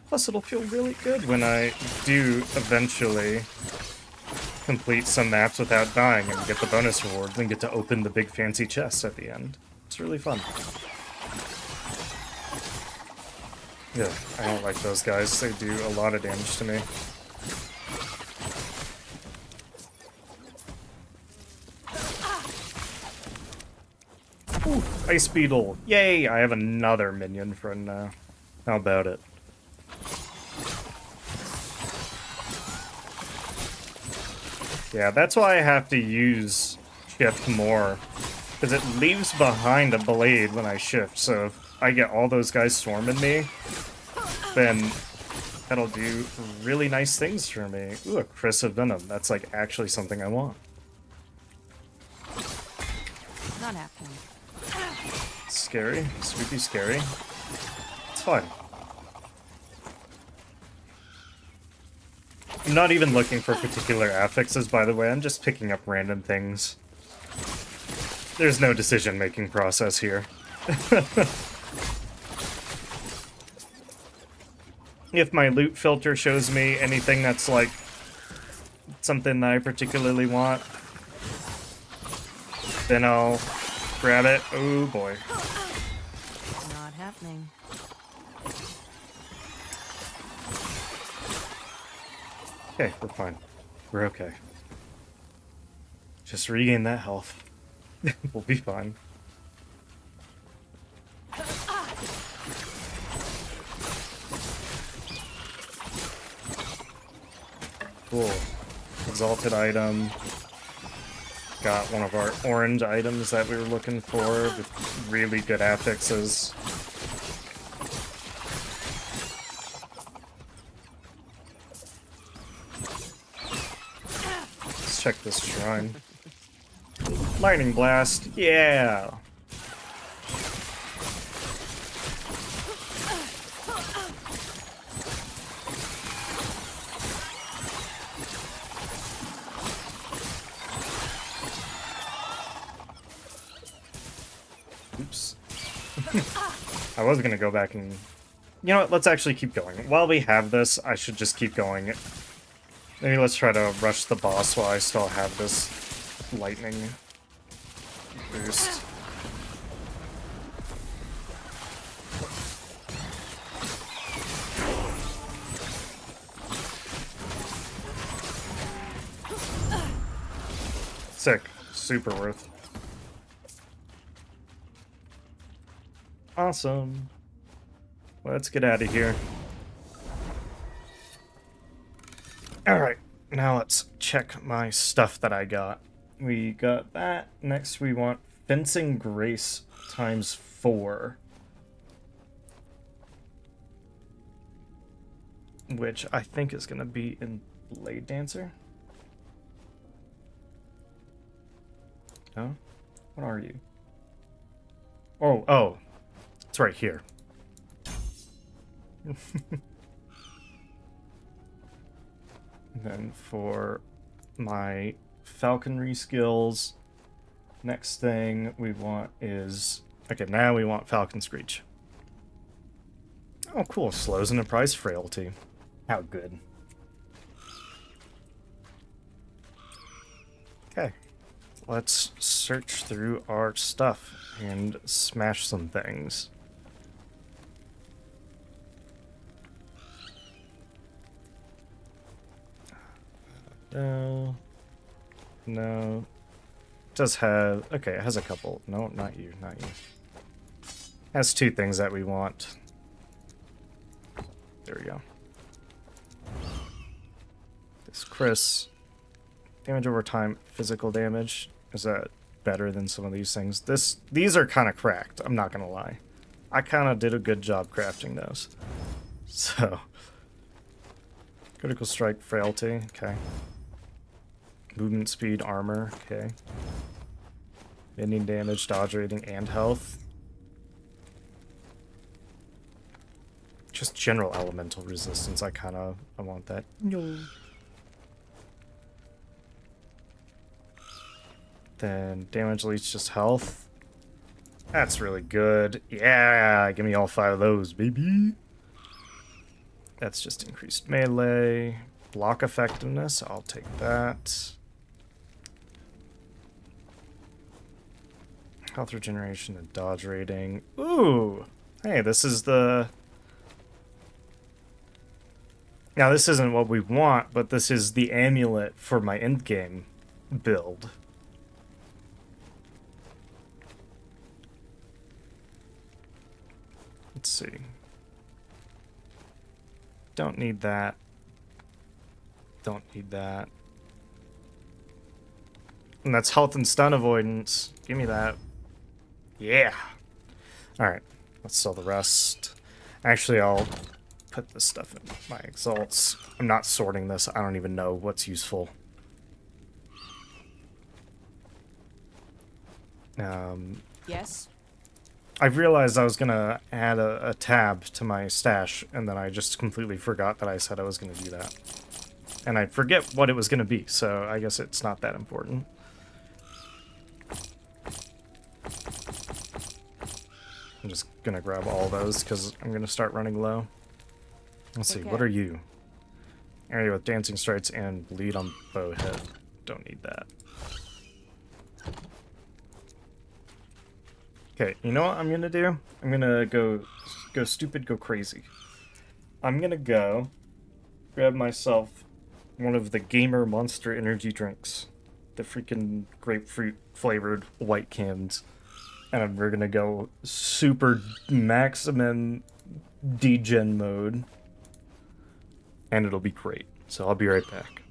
Plus, it'll feel really good when I do eventually complete some maps without dying and get the bonus rewards and get to open the big fancy chest at the end. It's really fun. Yeah, I don't like those guys. They do a lot of damage to me. Ooh, Ice Beetle. Yay! I have another minion friend now. How about it? Yeah, that's why I have to use shift more. Because it leaves behind a blade when I shift, so if I get all those guys swarming me, then that'll do really nice things for me. Ooh, a Chris of Venom. That's like actually something I want. Not happening. Scary. Spooky scary. It's fine. I'm not even looking for particular affixes, by the way. I'm just picking up random things. There's no decision-making process here. If my loot filter shows me anything that's like something that I particularly want, then I'll grab it. Oh boy. Not happening. Okay, we're fine. We're okay. Just regain that health. We'll be fine. Cool. Exalted item. Got one of our orange items that we were looking for with really good affixes. Let's check this shrine. Lightning blast, yeah! Oops. I was gonna go back and... You know what, let's actually keep going. While we have this, I should just keep going. Maybe let's try to rush the boss while I still have this lightning boost. Sick. Super worth. Awesome. Let's get out of here. Alright, now let's check my stuff that I got. We got that. Next we want Fencing Grace times 4. Which I think is going to be in Blade Dancer. No? What are you? Oh. It's right here. Then for my falconry skills, next thing we want is... Okay, now we want Falcon Screech. Oh, cool. Slows into price frailty. How good. Okay. Let's search through our stuff and smash some things. No. No. It does have... Okay, it has a couple. No, not you, not you. It has 2 things that we want. There we go. This Chris. Damage over time, physical damage. Is that better than some of these things? These are kind of cracked, I'm not gonna lie. I kind of did a good job crafting those. So... Critical strike, frailty, okay. Movement speed, armor, okay. Bending damage, dodge rating, and health. Just general elemental resistance, I want that. No. Then damage leech, just health. That's really good. Yeah, give me all 5 of those, baby. That's just increased melee. Block effectiveness, I'll take that. Health regeneration and dodge rating. Ooh! Hey, this is the... Now, this isn't what we want, but this is the amulet for my endgame build. Let's see. Don't need that. Don't need that. And that's health and stun avoidance. Give me that. Yeah. Alright. Let's sell the rest. Actually, I'll put this stuff in my exalts. I'm not sorting this. I don't even know what's useful. Yes? I realized I was going to add a tab to my stash, and then I just completely forgot that I said I was going to do that. And I forget what it was going to be, so I guess it's not that important. I'm just going to grab all those, because I'm going to start running low. Let's see, what are you? Area with dancing strikes and bleed on bowhead. Don't need that. Okay, you know what I'm gonna do? I'm gonna go stupid, go crazy. I'm gonna go grab myself one of the Gamer Monster energy drinks. The freaking grapefruit flavored white cans. And we're gonna go super maximum degen mode. And it'll be great. So I'll be right back.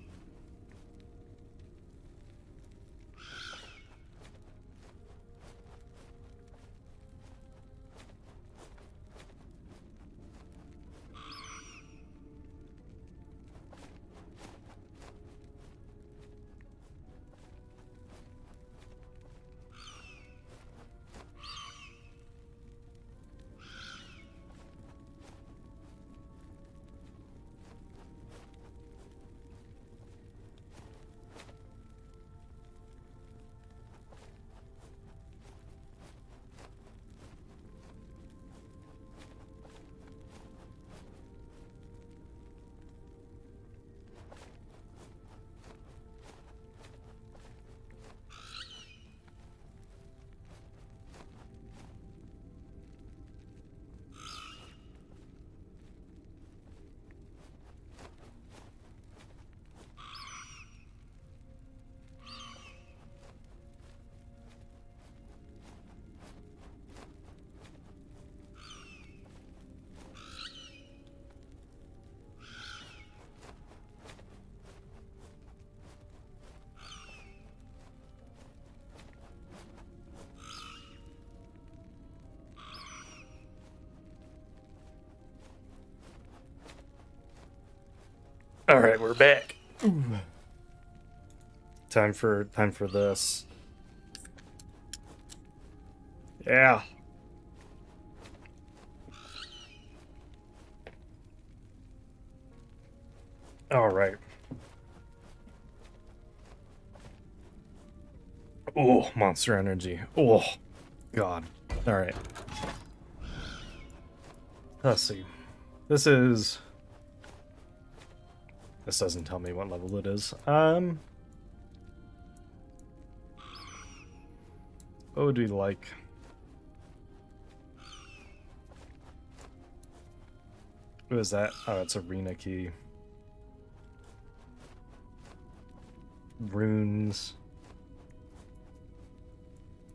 All right, we're back. Ooh. Time for this. Yeah. All right. Oh, monster energy. Oh, God. All right. Let's see. This doesn't tell me what level it is. What would we like? What is that? Oh, it's arena key. Runes.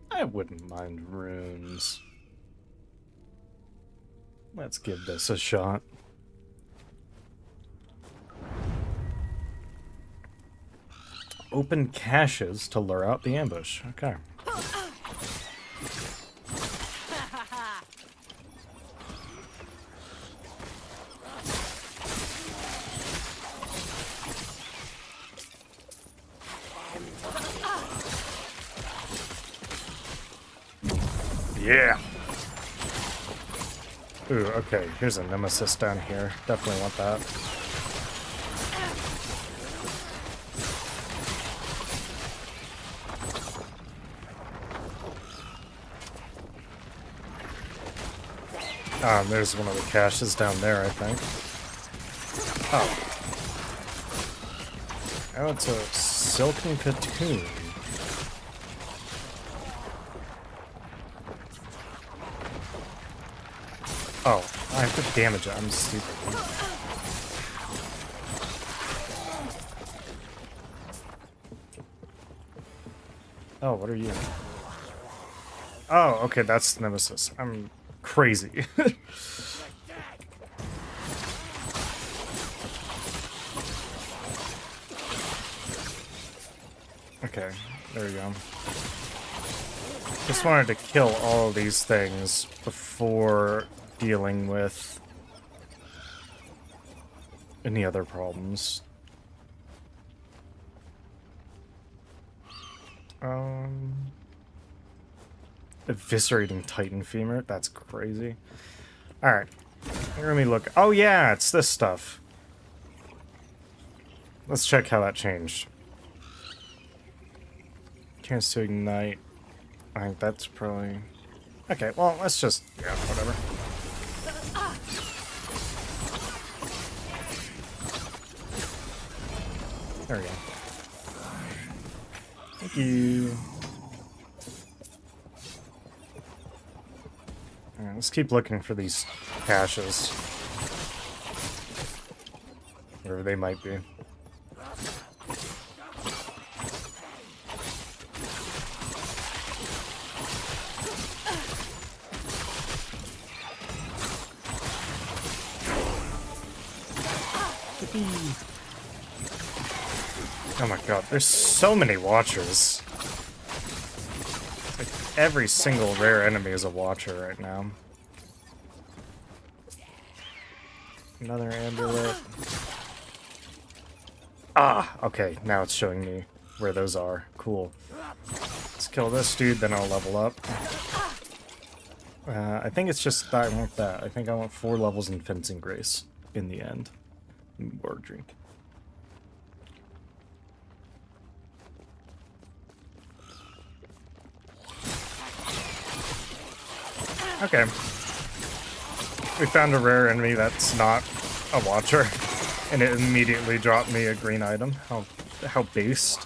I wouldn't mind runes. Let's give this a shot. Open caches to lure out the ambush. Okay. Yeah. Ooh, okay. Here's a nemesis down here. Definitely want that. There's one of the caches down there, I think. Oh. Oh, it's a silken cocoon. Oh, I have to damage it. I'm stupid. Oh, what are you? Oh, okay, that's Nemesis. I'm crazy. Okay, there we go. Just wanted to kill all of these things before dealing with any other problems. Eviscerating Titan Femur? That's crazy. Alright. Let me look. Oh yeah, it's this stuff. Let's check how that changed. Chance to ignite. I think that's probably... Okay, well, let's just... Yeah, whatever. There we go. Thank you. Alright, let's keep looking for these caches. Wherever they might be. Oh my god, there's so many watchers. Like every single rare enemy is a watcher right now. Another amulet. Ah, okay, now it's showing me where those are. Cool. Let's kill this dude, then I'll level up. I think it's just that I want that. I think I want 4 levels in Fencing Grace in the end. More drink. Okay. We found a rare enemy that's not a watcher, and it immediately dropped me a green item. How based.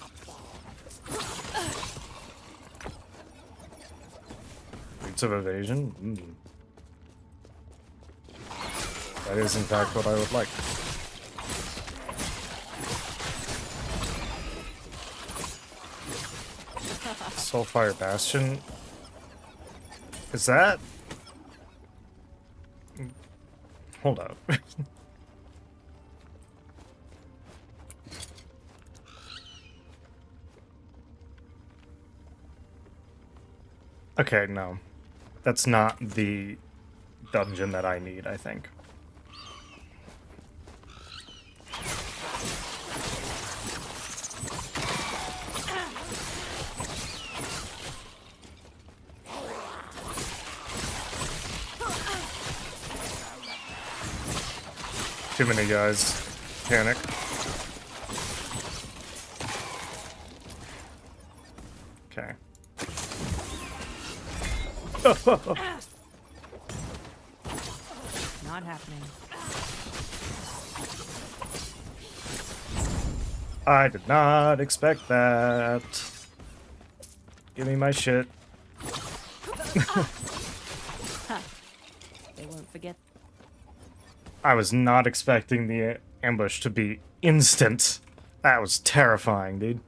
Roots of evasion? That is in fact what I would like. Soulfire Bastion. Is that... Hold up. Okay, no. That's not the dungeon that I need, I think. Too many guys. Panic. Okay. Not happening. I did not expect that. Give me my shit. They won't forget. I was not expecting the ambush to be instant. That was terrifying, dude.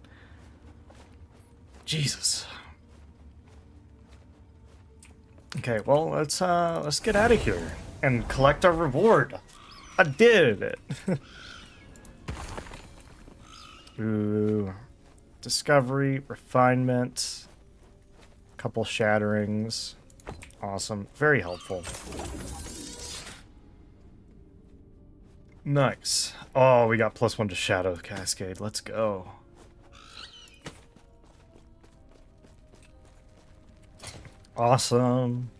Jesus. Okay, well, let's get out of here and collect our reward. I did it. Ooh. Discovery, refinement, couple shatterings. Awesome. Very helpful. Nice. Oh, we got +1 to Shadow Cascade. Let's go. Awesome.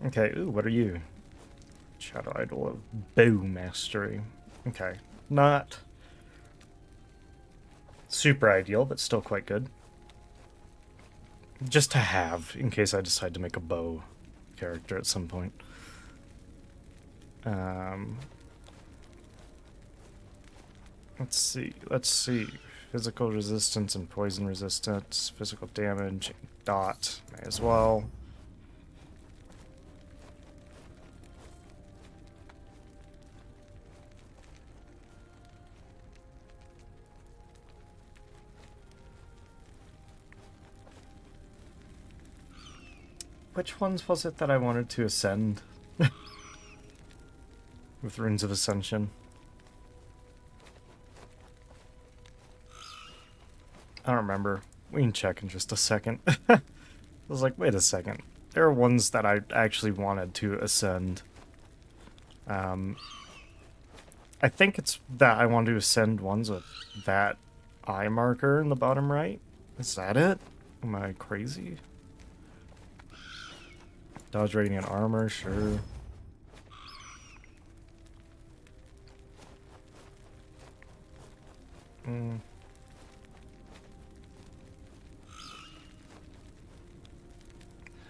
Okay, ooh, what are you? Shadow Idol of Bow Mastery. Okay. Not super ideal, but still quite good. Just to have, in case I decide to make a bow character at some point. Let's see. Physical resistance and poison resistance. Physical damage. Dot. May as well. Which ones was it that I wanted to ascend? With Runes of Ascension. I don't remember. We can check in just a second. I was like, wait a second. There are ones that I actually wanted to ascend. I think it's that I want to ascend ones with that eye marker in the bottom right. Is that it? Am I crazy? Dodge radiant armor, sure.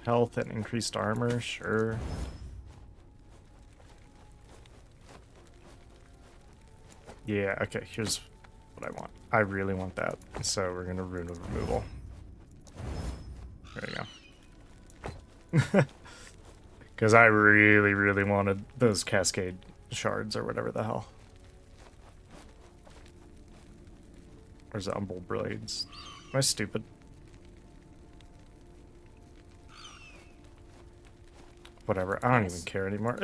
Health and increased armor, sure. Yeah, okay, here's what I want. I really want that. So we're gonna rune of removal. There you go. Because I really, really wanted those cascade shards or whatever the hell. Or is it Umble Blades? Am I stupid? Whatever, I don't even care anymore.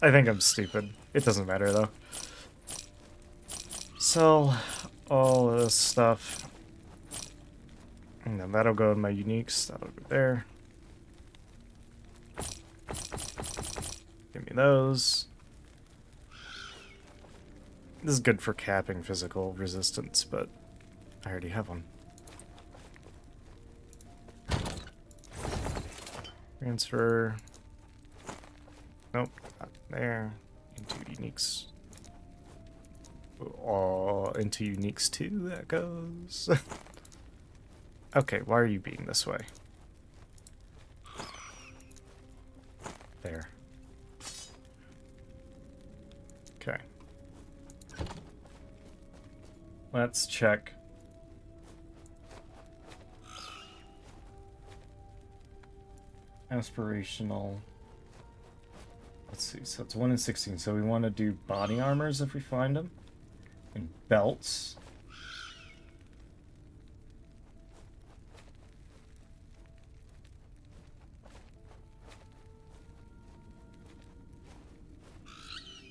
I think I'm stupid. It doesn't matter though. Sell all this stuff. And then that'll go in my uniques. That'll go there. Give me those. This is good for capping physical resistance, but I already have one. Transfer. Nope, not there. Into uniques. Oh, into uniques too, that goes. Okay, why are you being this way? There. Okay. Let's check. Aspirational. Let's see, so it's 1 in 16, so we want to do body armors if we find them. And belts.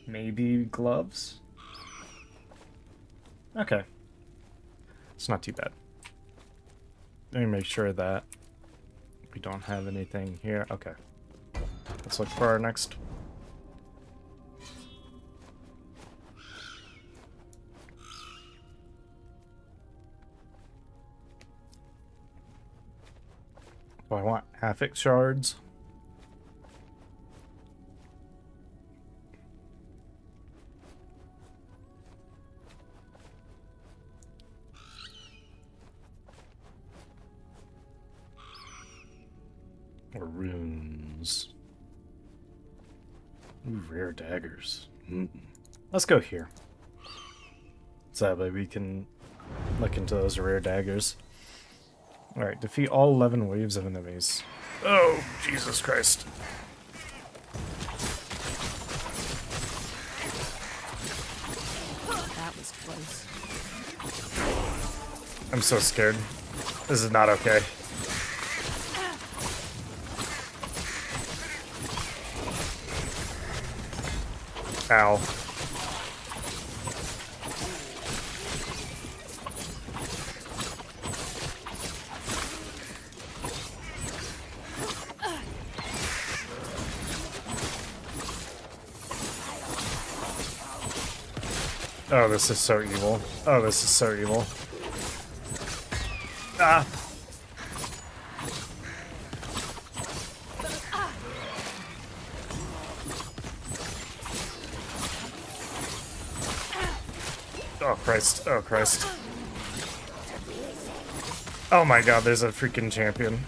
Maybe gloves? Okay. It's not too bad. Let me make sure that we don't have anything here. Okay. Let's look for our next. Do I want Affix shards? Or runes. Ooh, rare daggers. Let's go here. So that way we can look into those rare daggers. Alright, defeat all 11 waves of enemies. Oh, Jesus Christ. That was close. I'm so scared. This is not okay. Ow. Oh, this is so evil. Oh, this is so evil. Ah! Oh, Christ. Oh, Christ. Oh my god, there's a freaking champion.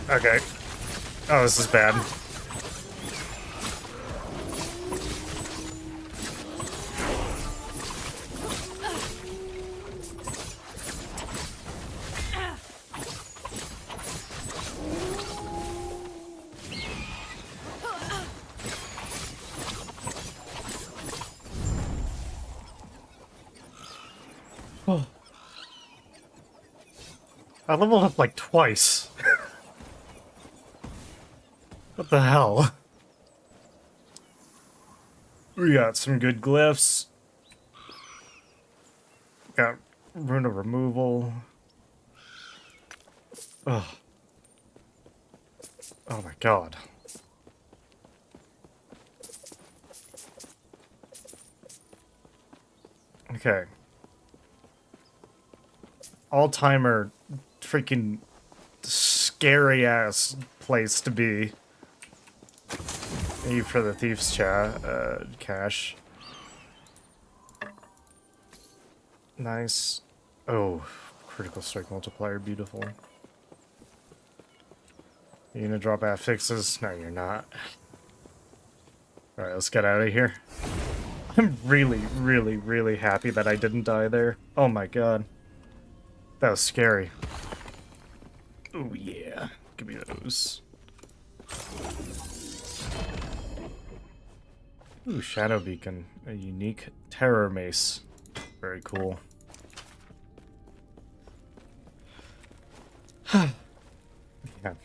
Okay. Oh, this is bad. Oh. I leveled up like twice. What the hell? We got some good glyphs. Got rune of removal. Ugh. Oh my god. Okay. All-timer freaking scary ass place to be. Thank you for the thief's cash. Nice. Oh, critical strike multiplier, beautiful. You gonna drop affixes? No, you're not. Alright, let's get out of here. I'm really, really, really happy that I didn't die there. Oh my god. That was scary. Oh yeah. Give me those. Ooh, Shadow Beacon. A unique terror mace. Very cool. Yeah,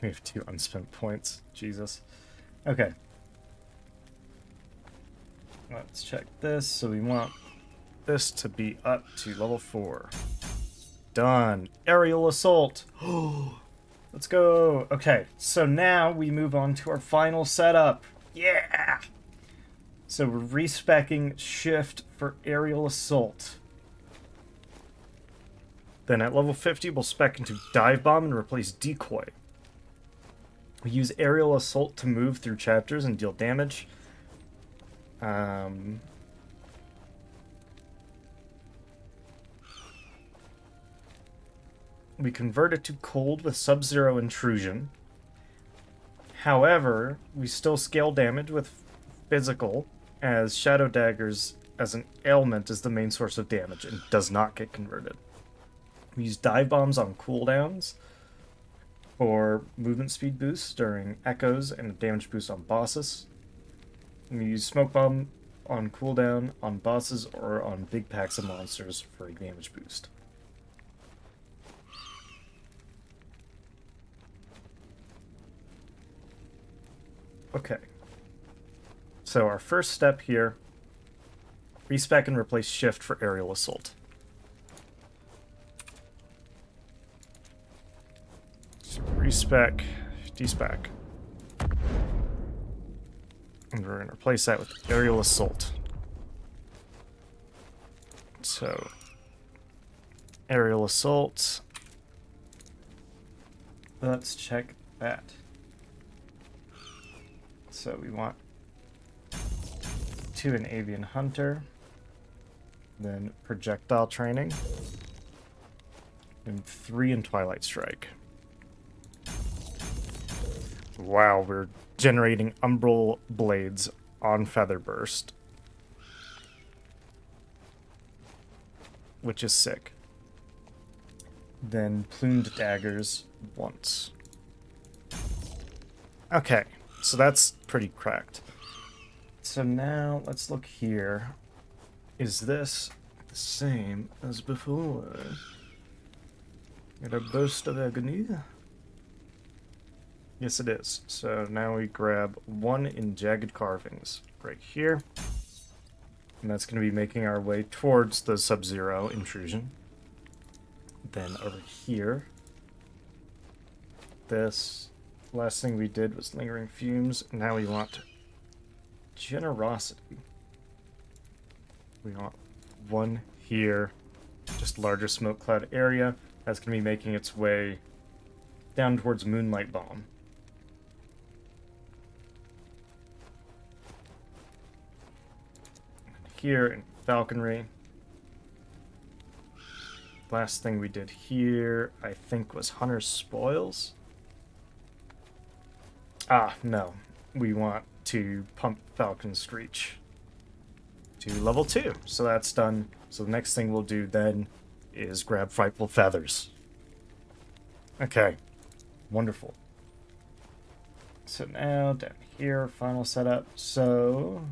we have 2 unspent points. Jesus. Okay. Let's check this. So we want this to be up to level 4. Done. Aerial assault. Let's go. Okay, so now we move on to our final setup. Yeah! So we're respecking shift for aerial assault. Then at level 50, we'll spec into dive bomb and replace decoy. We use aerial assault to move through chapters and deal damage. We convert it to cold with sub-zero intrusion. However, we still scale damage with physical, as Shadow Daggers as an ailment is the main source of damage and does not get converted. We use dive bombs on cooldowns for movement speed boosts during echoes and a damage boost on bosses. And we use smoke bomb on cooldown on bosses or on big packs of monsters for a damage boost. Okay. So our first step here, respec and replace shift for aerial assault. So respec, despec. And we're going to replace that with aerial assault. So, aerial assault. Let's check that. So we want 2 in Avian Hunter, then projectile training, and 3 in Twilight Strike. Wow, we're generating umbral blades on Featherburst. Which is sick. Then plumed daggers once. Okay, so that's pretty cracked. So now let's look here. Is this the same as before? Get a burst of agony. Yes, it is. So now we grab one in jagged carvings right here. And that's going to be making our way towards the Sub-Zero intrusion. Then over here. This last thing we did was lingering fumes. Now we want generosity. We want one here. Just larger smoke cloud area. That's going to be making its way down towards Moonlight Bomb. Here in Falconry. Last thing we did here, I think, was Hunter's Spoils. Ah, no. We want to pump Falcon Screech to level 2. So that's done. So the next thing we'll do then is grab Frightful Feathers. Okay. Wonderful. So now down here, final setup. So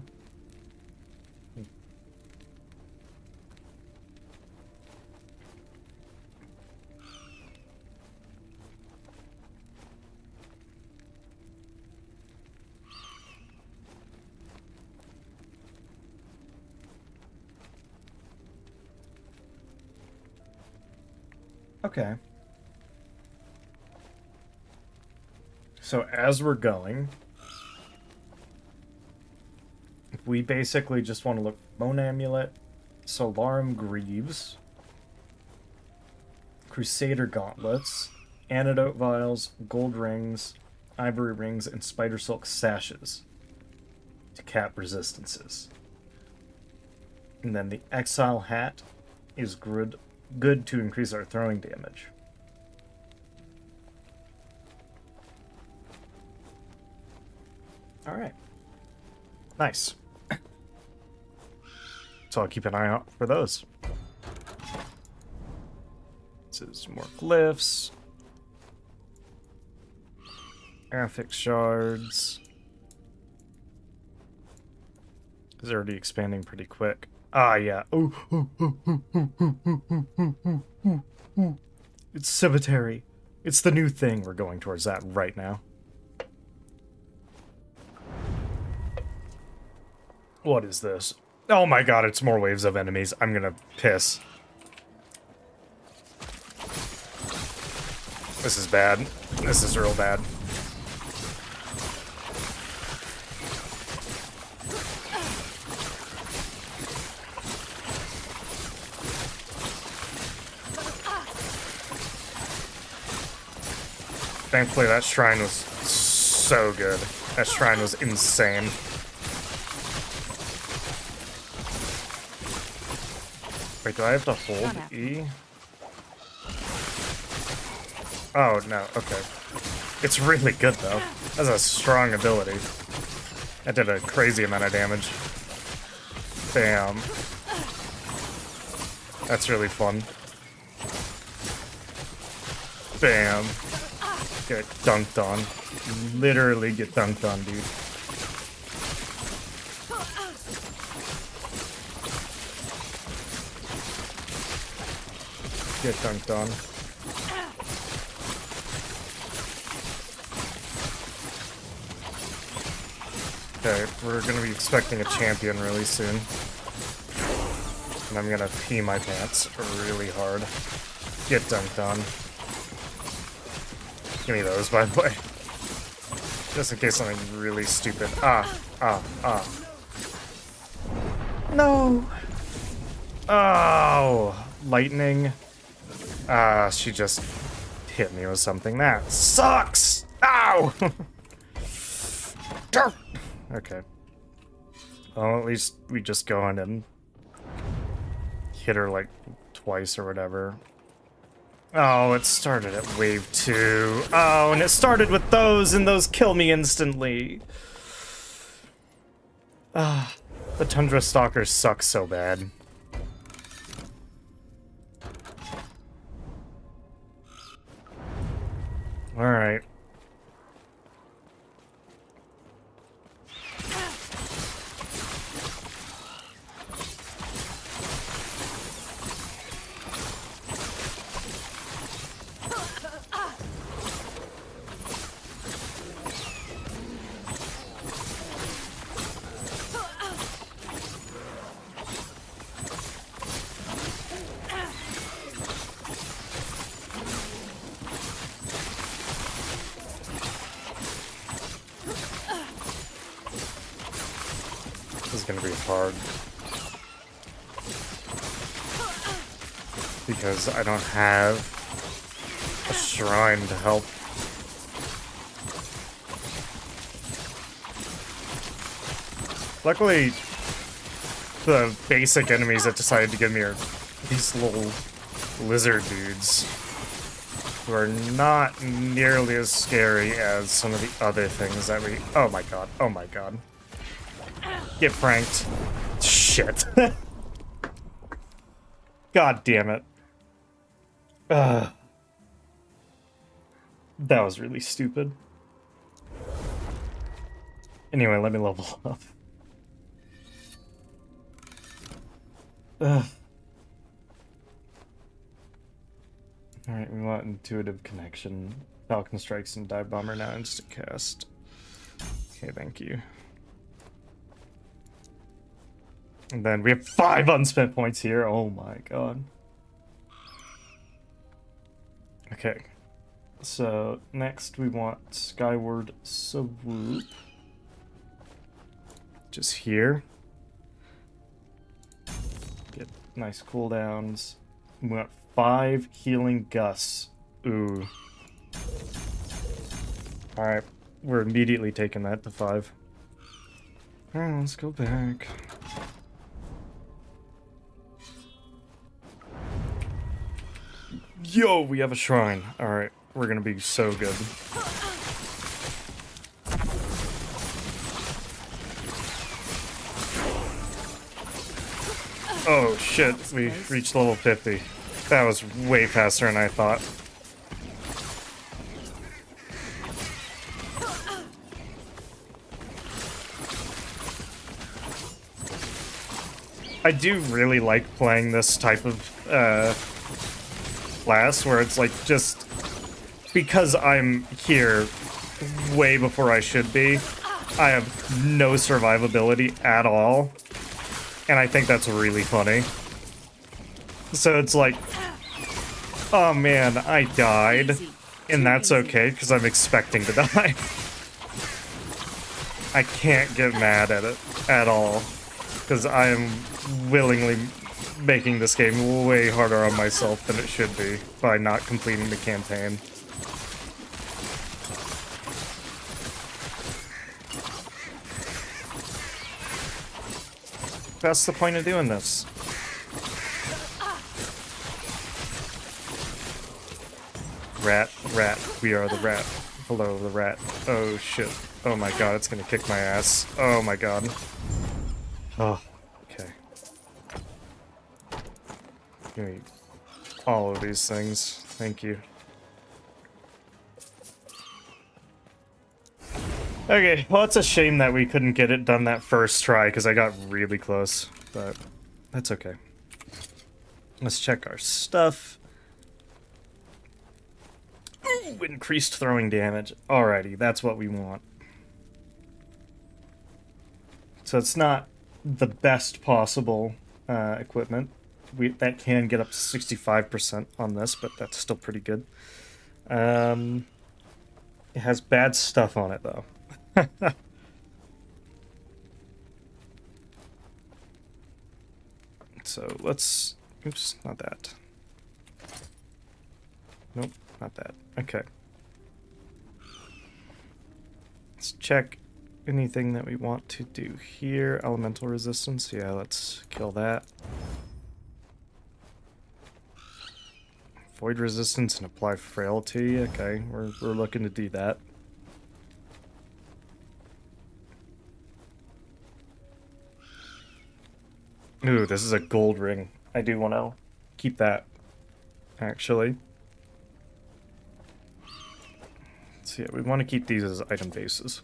okay. So as we're going, we basically just want to look Bone Amulet, Solarum Greaves, Crusader Gauntlets, Antidote Vials, Gold Rings, Ivory Rings, and Spider Silk Sashes to cap resistances. And then the Exile Hat is good to increase our throwing damage. Alright. Nice. So I'll keep an eye out for those. This is more glyphs. Affix shards. It's already expanding pretty quick. Ah, yeah. It's cemetery. It's the new thing. We're going towards that right now. What is this? Oh my god, it's more waves of enemies. I'm gonna piss. This is bad. This is real bad. Thankfully, that shrine was so good. That shrine was insane. Wait, do I have to hold E? Oh, no, okay. It's really good, though. That's a strong ability. That did a crazy amount of damage. Bam. That's really fun. Bam. Get dunked on. Literally get dunked on, dude. Get dunked on. Okay, we're gonna be expecting a champion really soon. And I'm gonna pee my pants really hard. Get dunked on. Give me those, by the way. Just in case something really stupid. No! Oh! Lightning. She just hit me with something. That sucks! Ow! Okay. Well, at least we just go in and hit her like twice or whatever. Oh, it started at wave 2. Oh, and it started with those, and those kill me instantly. Ah, the Tundra Stalkers suck so bad. Alright. This is gonna be hard. Because I don't have a shrine to help. Luckily, the basic enemies that decided to give me are these little lizard dudes, who are not nearly as scary as some of the other things that we... Oh my god, oh my god. Get pranked. Shit. God damn it. That was really stupid. Anyway, let me level up. Alright, we want intuitive connection. Falcon strikes and dive bomber now instant cast. Okay, thank you. And then we have 5 unspent points here. Oh my god. Okay. So next we want Skyward Swoop. Just here. Get nice cooldowns. We want 5 healing gusts. Ooh. Alright, we're immediately taking that to 5. Alright, let's go back. Yo, we have a shrine. Alright, we're gonna be so good. Oh shit, we reached level 50. That was way faster than I thought. I do really like playing this type of class where it's like just because I'm here way before I should be, I have no survivability at all. And I think that's really funny. So it's like, oh man, I died. And that's okay, because I'm expecting to die. I can't get mad at it at all. Because I am willingly making this game way harder on myself than it should be by not completing the campaign. That's the point of doing this. Rat, rat, we are the rat. Hello, the rat. Oh shit. Oh my god, it's gonna kick my ass. Oh my god. Oh, okay. Give me all of these things. Thank you. Okay, well, it's a shame that we couldn't get it done that first try, because I got really close, but that's okay. Let's check our stuff. Ooh, increased throwing damage. Alrighty, that's what we want. So it's not the best possible equipment. That can get up to 65% on this, but that's still pretty good. It has bad stuff on it, though. So let's... Oops, not that. Nope, not that. Okay. Let's check anything that we want to do here. Elemental resistance. Yeah, let's kill that. Void resistance and apply frailty. Okay, we're looking to do that. Ooh, this is a gold ring. I do want to keep that, actually. So yeah, we want to keep these as item bases.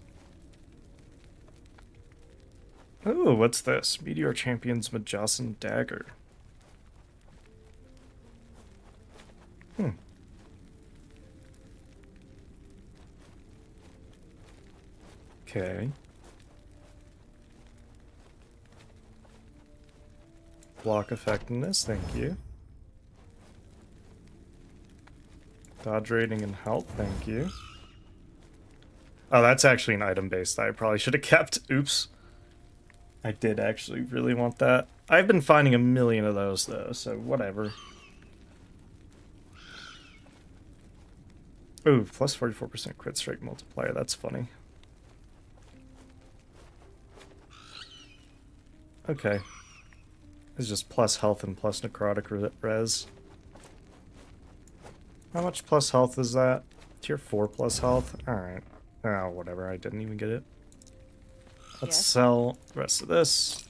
Ooh, what's this? Meteor Champion's Majosan Dagger. Okay. Block effectiveness, thank you. Dodge rating and health, thank you. Oh, that's actually an item base that I probably should have kept. Oops. I did actually really want that. I've been finding a million of those, though, so whatever. Ooh, plus 44% crit strike multiplier. That's funny. Okay. It's just plus health and plus necrotic res. How much plus health is that? Tier 4 plus health? Alright. Oh, whatever. I didn't even get it. Let's Yes. sell the rest of this.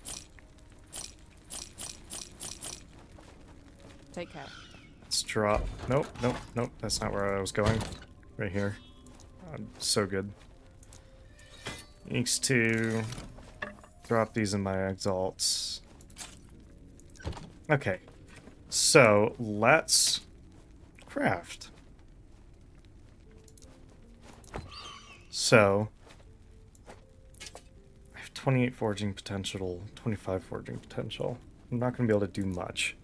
Take care. Let's drop. Nope, nope, nope. That's not where I was going. Right here. I'm so good. Needs to drop these in my exalts. Okay. So let's craft. So I have 28 forging potential, 25 forging potential. I'm not going to be able to do much.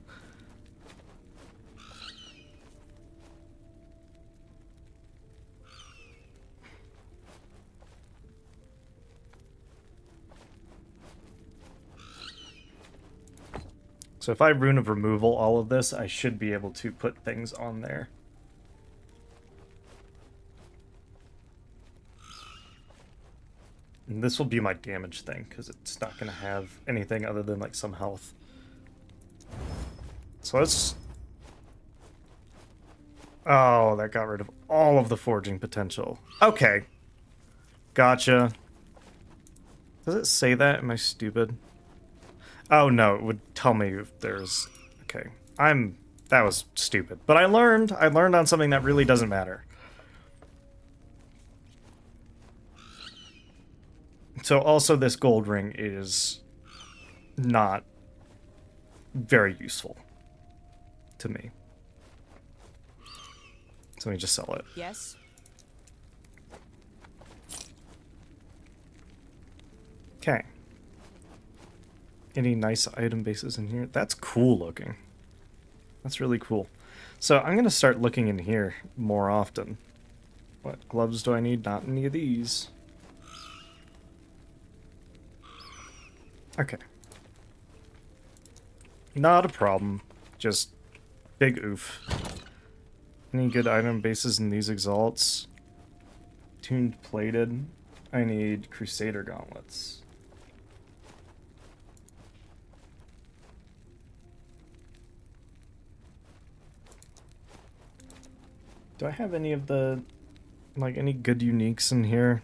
So if I Rune of Removal all of this, I should be able to put things on there. And this will be my damage thing, because it's not going to have anything other than like some health. So let's... Oh, that got rid of all of the forging potential. Okay. Gotcha. Does it say that? Am I stupid? Oh no, it would tell me if there's... Okay. That was stupid. But I learned on something that really doesn't matter. So also this gold ring is not very useful to me. So let me just sell it. Yes. Okay. Any nice item bases in here? That's cool looking. That's really cool. So I'm going to start looking in here more often. What gloves do I need? Not any of these. Okay. Not a problem. Just big oof. Any good item bases in these exalts? Tuned plated. I need Crusader gauntlets. Do I have any of the, like, any good uniques in here?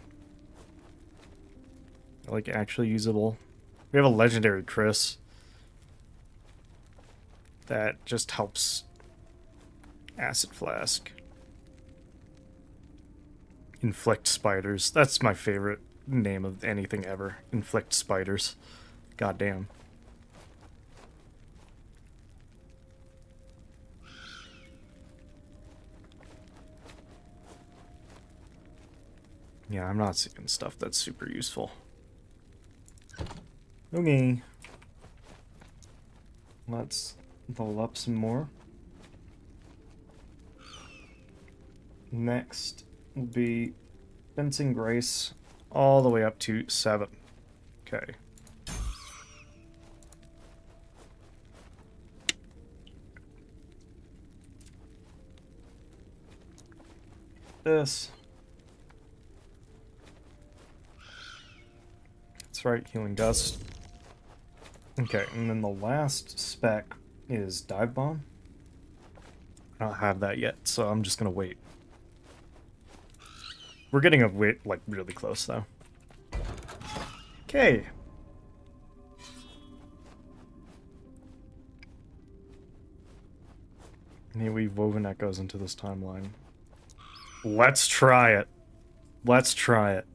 Like, actually usable? We have a legendary Chris. That just helps Acid Flask. Inflict Spiders. That's my favorite name of anything ever. Inflict Spiders. Goddamn. Yeah, I'm not seeing stuff that's super useful. Okay. Let's level up some more. Next will be Fencing Grace all the way up to 7. Okay. This. That's right, Healing Dust. Okay, and then the last spec is Dive Bomb. I don't have that yet, so I'm just gonna wait. We're getting a wait, like, really close, though. Okay. May weave woven echoes into this timeline. Let's try it. Let's try it.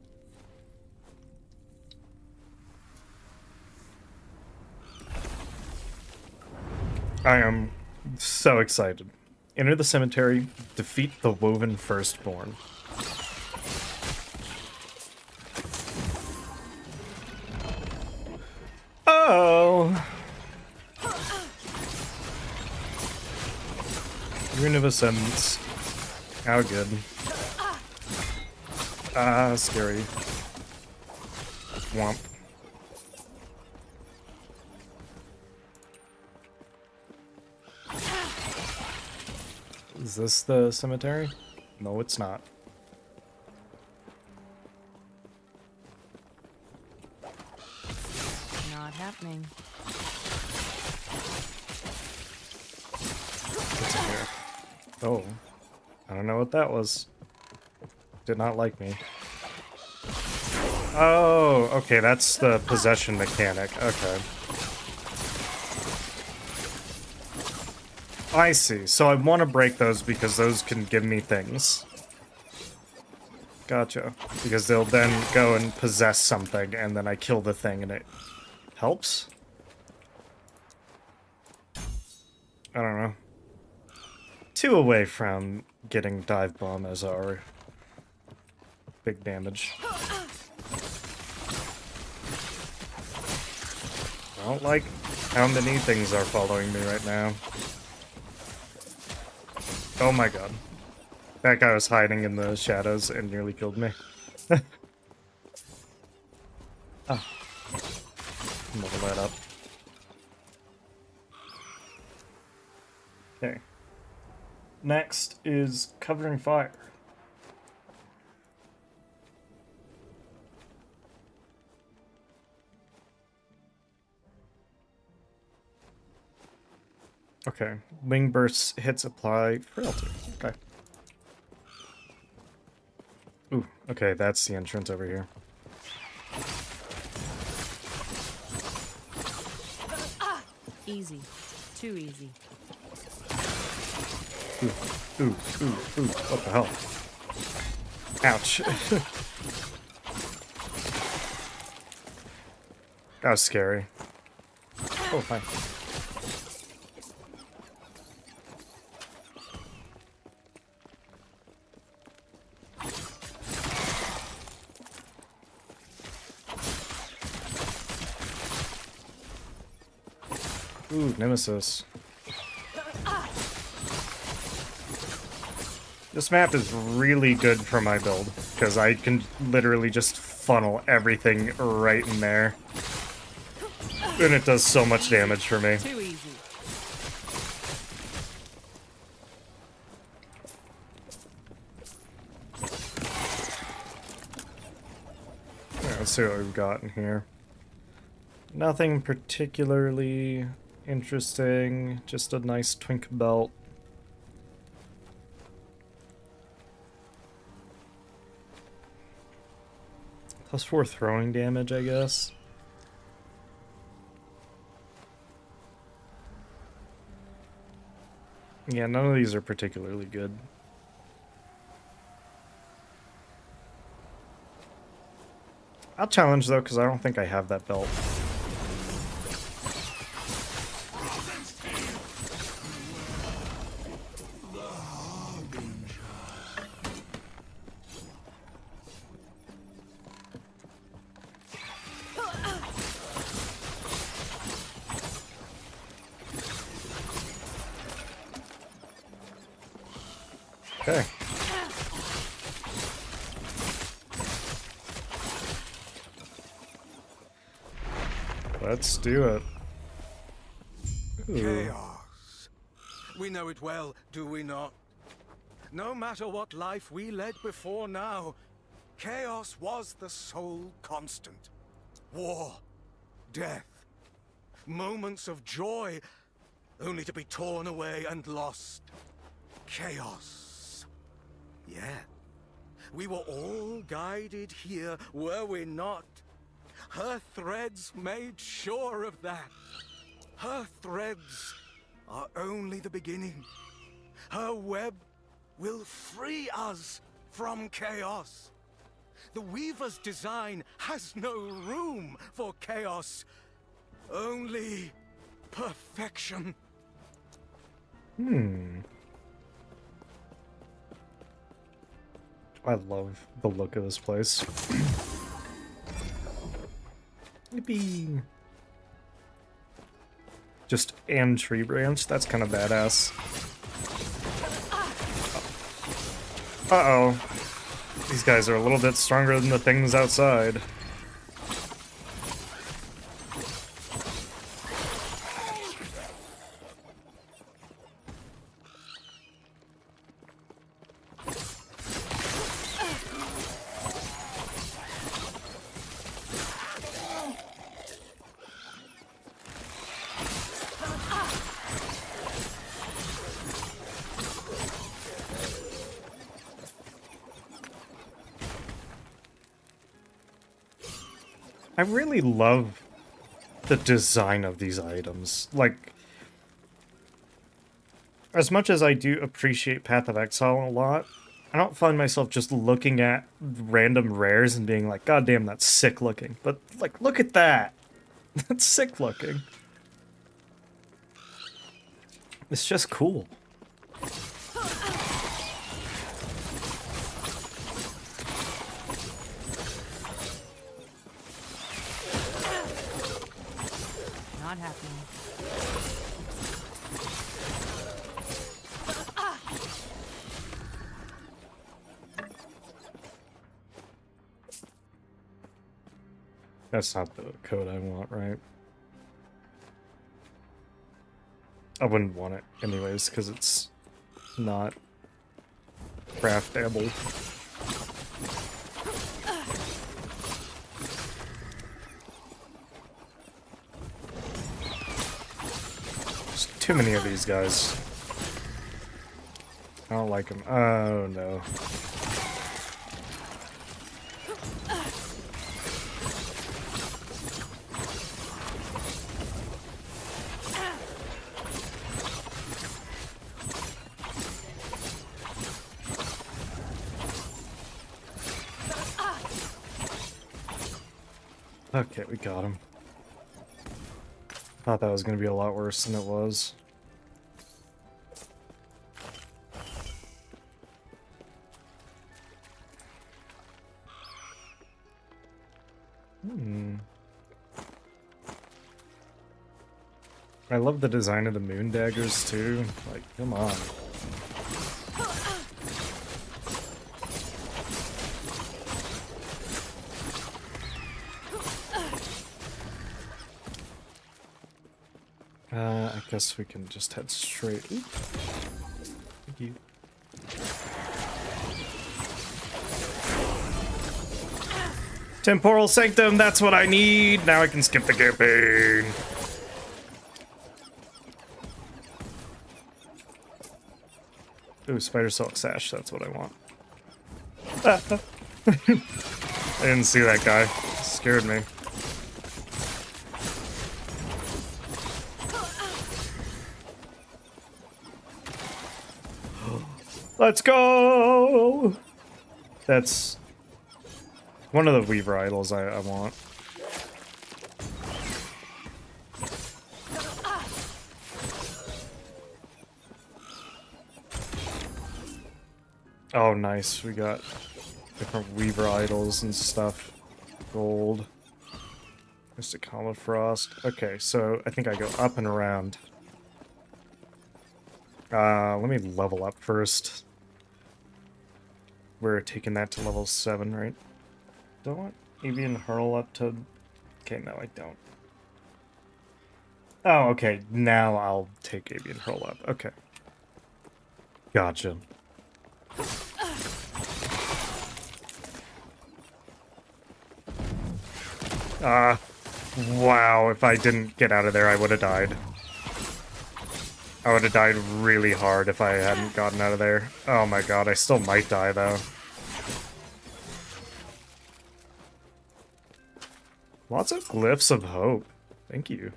I am so excited. Enter the cemetery, defeat the woven firstborn. Oh! Rune of Ascendance. How good. Ah, scary. Womp. Is this the cemetery? No, it's not. Not happening. What's in here? Oh. I don't know what that was. Did not like me. Oh, okay, that's the possession mechanic. Okay. I see. So I want to break those because those can give me things. Gotcha. Because they'll then go and possess something, and then I kill the thing, and it helps? I don't know. 2 away from getting dive bomb as our big damage. I don't like how many things are following me right now. Oh my god. That guy was hiding in the shadows and nearly killed me. Oh. Level that up. Okay. Next is covering fire. Okay. Wing bursts hits apply frailty. Okay. Ooh, okay, that's the entrance over here. Easy. Too easy. Ooh, what the hell? Ouch. That was scary. Oh, hi. Ooh, Nemesis. This map is really good for my build, because I can literally just funnel everything right in there. And it does so much damage for me. Too easy. Alright, let's see what we've got in here. Nothing particularly interesting, just a nice twink belt. +4 throwing damage, I guess. Yeah, none of these are particularly good. I'll challenge, though, because I don't think I have that belt. Okay. Let's do it. Ooh. Chaos. We know it well, do we not? No matter what life we led before now, chaos was the sole constant. War, death, moments of joy, only to be torn away and lost. chaos. Yet, we were all guided here, were we not? Her threads made sure of that. Her threads are only the beginning. Her web will free us from chaos. The Weaver's design has no room for chaos, only perfection. I love the look of this place. Yippee! Just and tree branch, that's kind of badass. Uh-oh. These guys are a little bit stronger than the things outside. I really love the design of these items. Like, as much as I do appreciate Path of Exile a lot, I don't find myself just looking at random rares and being like, God damn, that's sick looking. But, like, look at that. That's sick looking. It's just cool. Not happening. That's not the code I want, right? I wouldn't want it anyways, because it's not craftable. There's too many of these guys. I don't like them. Oh no. Okay, we got him. Thought that was going to be a lot worse than it was. I love the design of the moon daggers too. Like, come on. I guess we can just head straight. Oop. Thank you. Temporal Sanctum, that's what I need! Now I can skip the campaign! Ooh, Spider Silk Sash, that's what I want. I didn't see that guy. Scared me. Let's go! That's one of the Weaver idols I want. Oh, nice. We got different Weaver idols and stuff. Gold. Mystic Hollow Frost. Okay, so I think I go up and around. Let me level up first. We're taking that to level 7, right? Do I want Avian Hurl up to... Okay, no, I don't. Oh, okay. Now I'll take Avian Hurl up. Okay. Gotcha. Wow. If I didn't get out of there, I would have died. I would have died really hard if I hadn't gotten out of there. Oh my god, I still might die though. Lots of glyphs of hope. Thank you.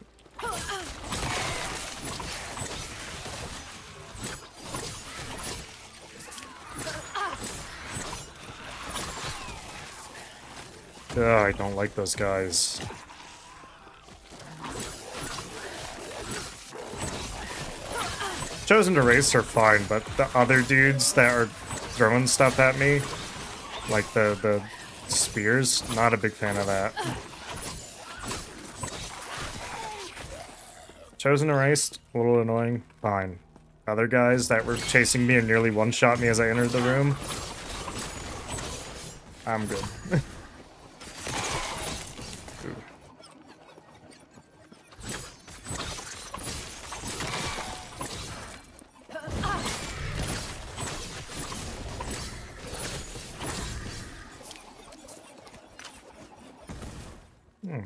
Ugh, I don't like those guys. Chosen to race are fine, but the other dudes that are throwing stuff at me, like the spears, not a big fan of that. Chosen erased, a little annoying, fine. Other guys that were chasing me and nearly one-shot me as I entered the room, I'm good.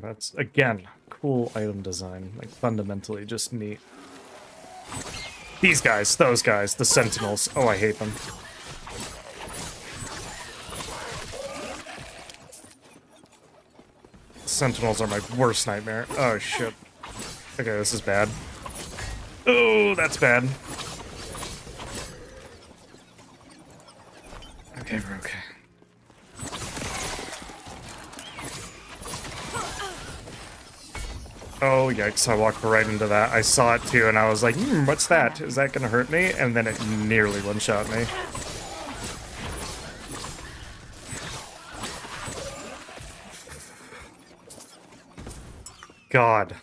That's, again, cool item design. Like, fundamentally just neat. These guys, those guys, the sentinels. Oh, I hate them. Sentinels are my worst nightmare. Oh, shit. Okay, this is bad. Oh, that's bad. Okay, we're okay. Oh, yikes, I walked right into that. I saw it too, and I was like, what's that? Is that gonna hurt me? And then it nearly one-shot me. God.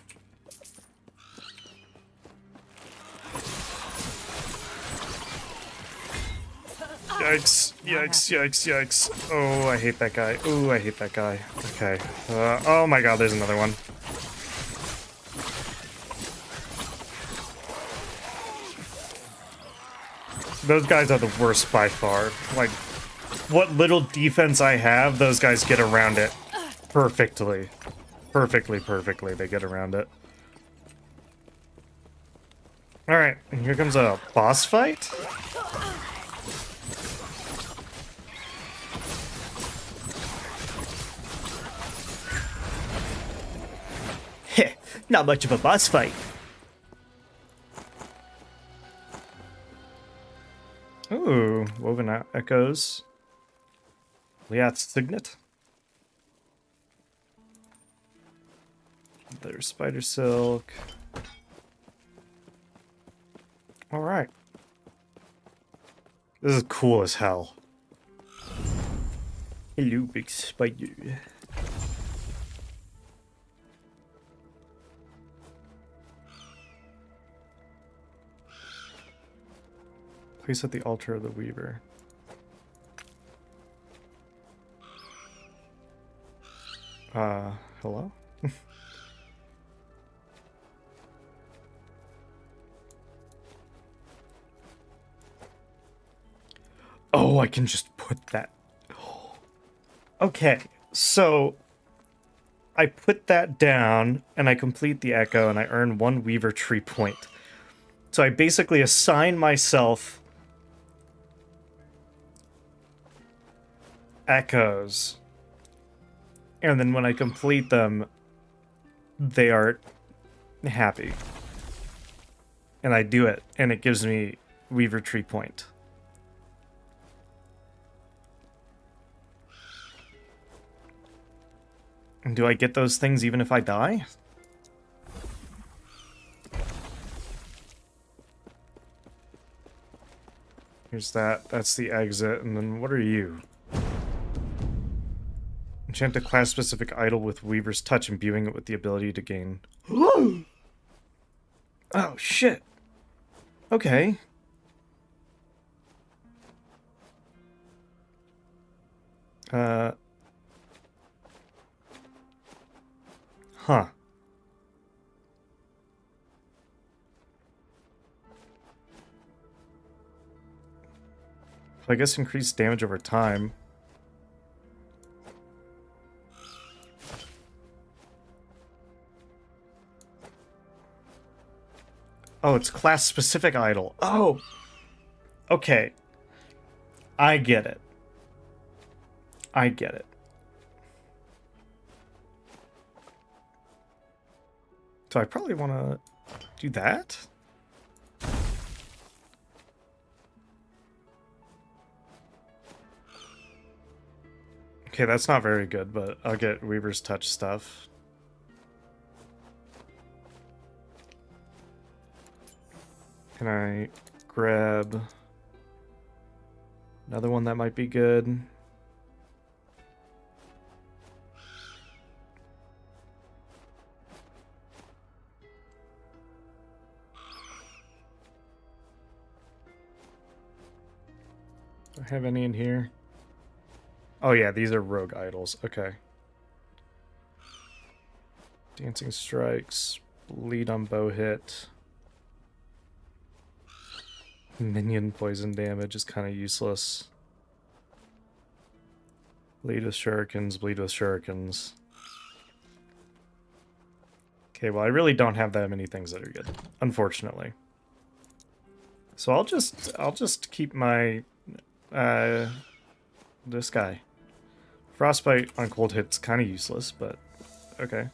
Yikes, yikes, yikes, yikes. Oh, I hate that guy. Oh, I hate that guy. Okay. Oh my god, there's another one. Those guys are the worst by far. Like, what little defense I have, those guys get around it perfectly. Perfectly, they get around it. Alright, and here comes a boss fight? Heh, not much of a boss fight. Ooh, woven out echoes. Liat's signet. There's spider silk. Alright. This is cool as hell. Hello, big spider. Place at the altar of the Weaver. Hello? Oh, I can just put that. Okay, so I put that down and I complete the echo and I earn 1 Weaver tree point. So I basically assign myself echoes, and then when I complete them, they are happy. And I do it, and it gives me Weaver tree point. And do I get those things even if I die? Here's that. That's the exit. And then what are you? Enchant a class-specific idol with Weaver's Touch, imbuing it with the ability to gain... Oh, shit. Okay. Huh. So I guess increased damage over time. Oh, it's class-specific idol. Oh! Okay. I get it. I get it. So I probably want to do that? Okay, that's not very good, but I'll get Weaver's Touch stuff. Can I grab another one that might be good? Do I have any in here? Oh yeah, these are rogue idols. Okay. Dancing strikes, bleed on bow hit. Minion poison damage is kind of useless. Bleed with shurikens, bleed with shurikens. Okay, well I really don't have that many things that are good, unfortunately. So I'll just keep my this guy. Frostbite on cold hit's kind of useless, but okay.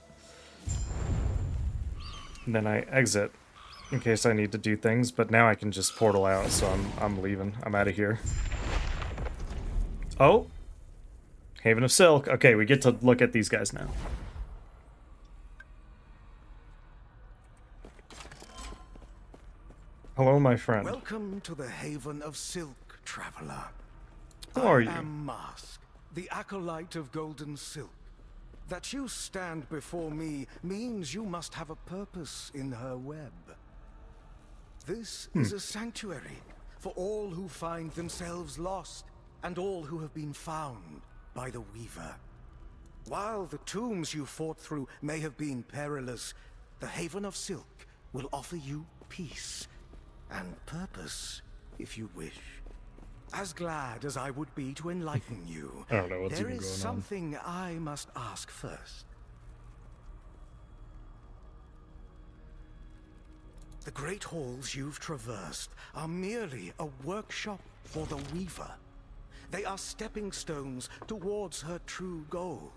And then I exit in case I need to do things, but now I can just portal out, so I'm leaving. I'm out of here. Oh! Haven of Silk. Okay, we get to look at these guys now. Hello, my friend. Welcome to the Haven of Silk, traveler. Who are you? I am Mask, the acolyte of golden silk. That you stand before me means you must have a purpose in her web. This is a sanctuary for all who find themselves lost and all who have been found by the Weaver. While the tombs you fought through may have been perilous, the Haven of Silk will offer you peace and purpose, if you wish. As glad as I would be to enlighten you, I don't know what's there even is going on. something I must ask first. The great halls you've traversed are merely a workshop for the Weaver. They are stepping stones towards her true goal.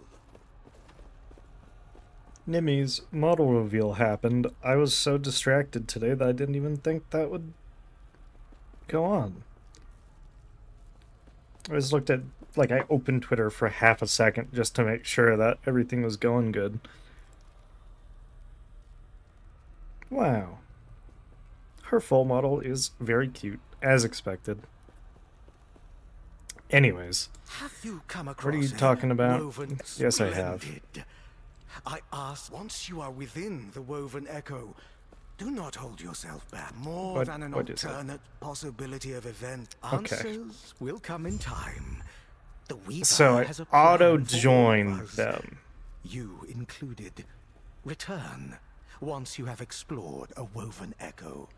Nimmy's model reveal happened. I was so distracted today that I didn't even think that would go on. I just looked at, like, I opened Twitter for half a second just to make sure that everything was going good. Wow. Her full model is very cute, as expected. Anyways, Have you come across what are you a talking about? woven Yes, I have. splendid? I ask, once you are within the woven echo, do not hold yourself back. More than an what is it? alternate possibility of event. Okay. Answers will come in time. The Weaver So I has a plan for all auto-joined of us, them. you included. Return once you have explored a woven echo.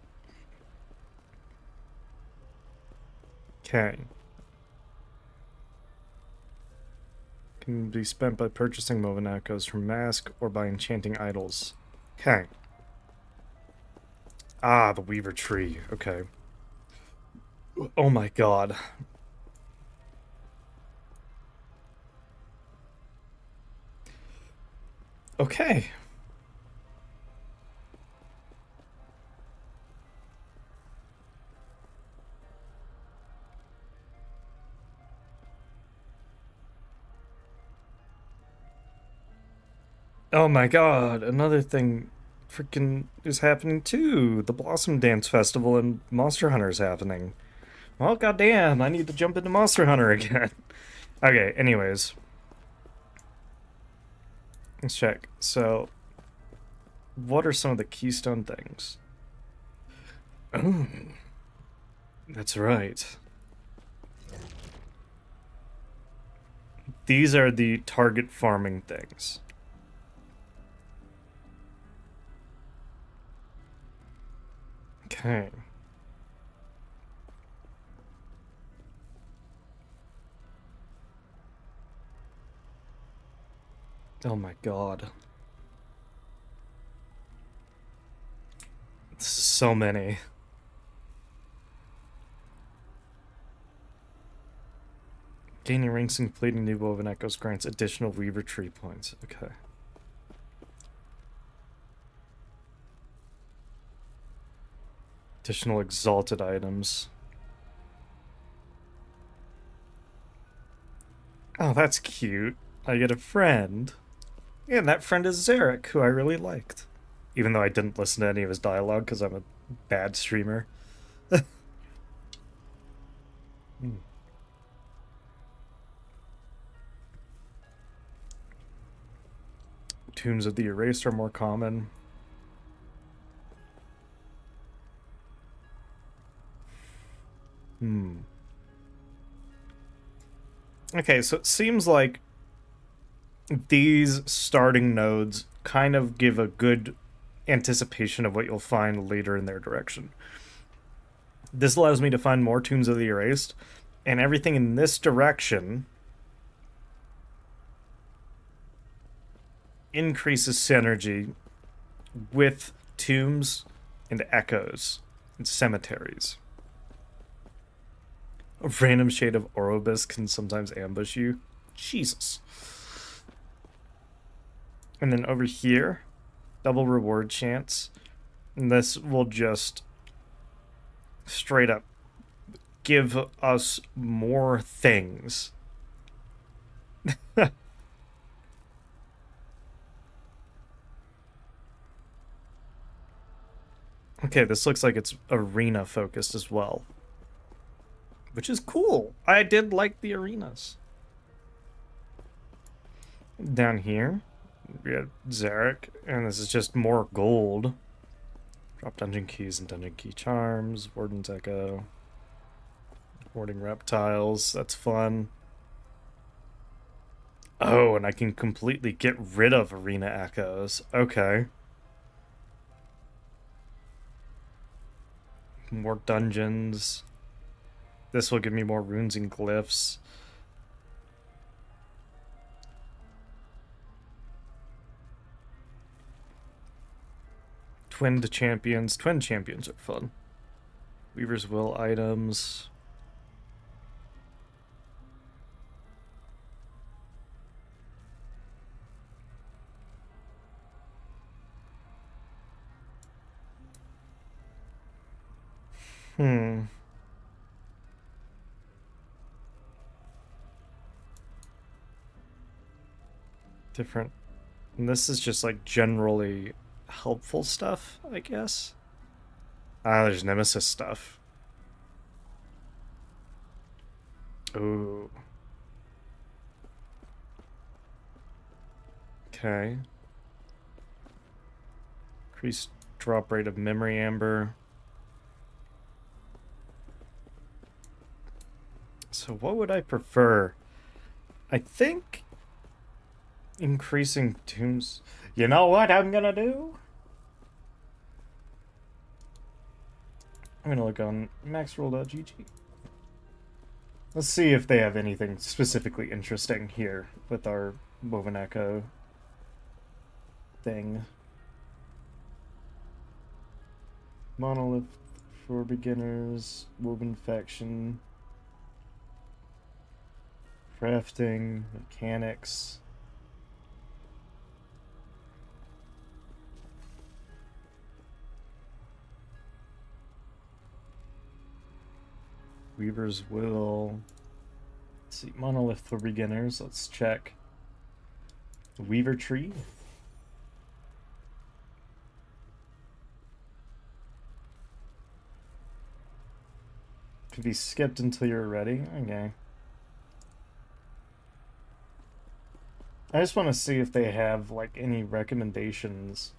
Okay. Can be spent by purchasing Woven Echoes from Mask or by enchanting idols. Okay. Ah, the Weaver Tree. Okay. Oh my god. Okay. Oh my god, another thing freaking is happening too. The Blossom Dance Festival and Monster Hunter is happening. Well, goddamn, I need to jump into Monster Hunter again. Okay, anyways. Let's check. So, what are some of the keystone things? Oh, that's right. These are the target farming things. Okay. Oh my god. This is so many. Gaining ranks and completing new woven echoes grants additional weaver tree points. Okay. Additional exalted items. Oh, that's cute. I get a friend. Yeah, and that friend is Zarek, who I really liked. Even though I didn't listen to any of his dialogue because I'm a bad streamer. Tombs of the Erased are more common. Okay, so it seems like these starting nodes kind of give a good anticipation of what you'll find later in their direction. This allows me to find more Tombs of the Erased, and everything in this direction increases synergy with tombs and echoes and cemeteries. A random shade of Orobus can sometimes ambush you. Jesus. And then over here, double reward chance. And this will just straight up give us more things. Okay, this looks like it's arena focused as well. Which is cool. I did like the arenas. Down here, we have Zarek, and this is just more gold. Drop dungeon keys and dungeon key charms. Warden's Echo. Hoarding reptiles. That's fun. Oh, and I can completely get rid of arena echoes. Okay. More dungeons. This will give me more runes and glyphs. Twinned champions. Twin champions are fun. Weaver's Will items. Different. And this is just like generally helpful stuff, I guess. Ah, there's Nemesis stuff. Ooh. Okay. Increased drop rate of memory amber. So what would I prefer? I think increasing tombs. You know what I'm gonna do? I'm gonna look on maxroll.gg. Let's see if they have anything specifically interesting here with our Woven Echo thing. Monolith for beginners, Woven Faction, crafting, mechanics. Weaver's Will. Let's see, Monolith for beginners. Let's check. Weaver Tree. Could be skipped until you're ready. Okay. I just want to see if they have, like, any recommendations.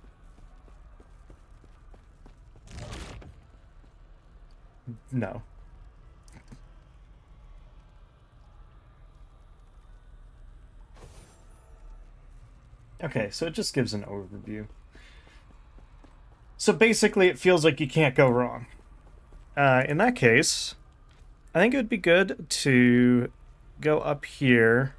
No. Okay, so it just gives an overview. So basically, it feels like you can't go wrong. In that case, I think it would be good to go up here.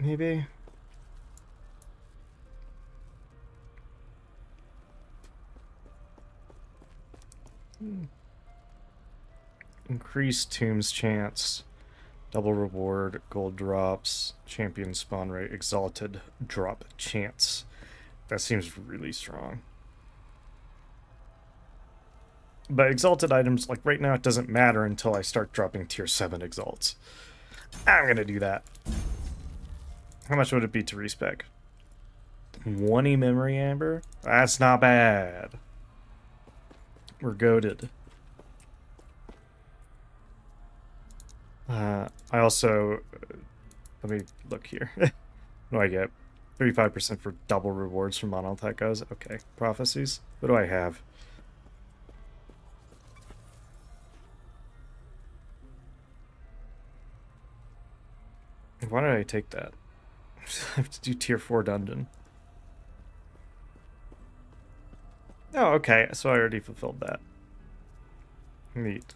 maybe? Increased tombs chance. Double reward, gold drops, champion spawn rate, exalted drop chance. That seems really strong. But exalted items, like right now, it doesn't matter until I start dropping tier 7 exalts. I'm gonna do that. How much would it be to respec? 20 memory amber? That's not bad. We're goated. I also... let me look here. What do I get? 35% for double rewards from Monoliths. Okay. Prophecies. What do I have? Why did I take that? I have to do tier 4 dungeon. Oh, okay. So I already fulfilled that. Neat.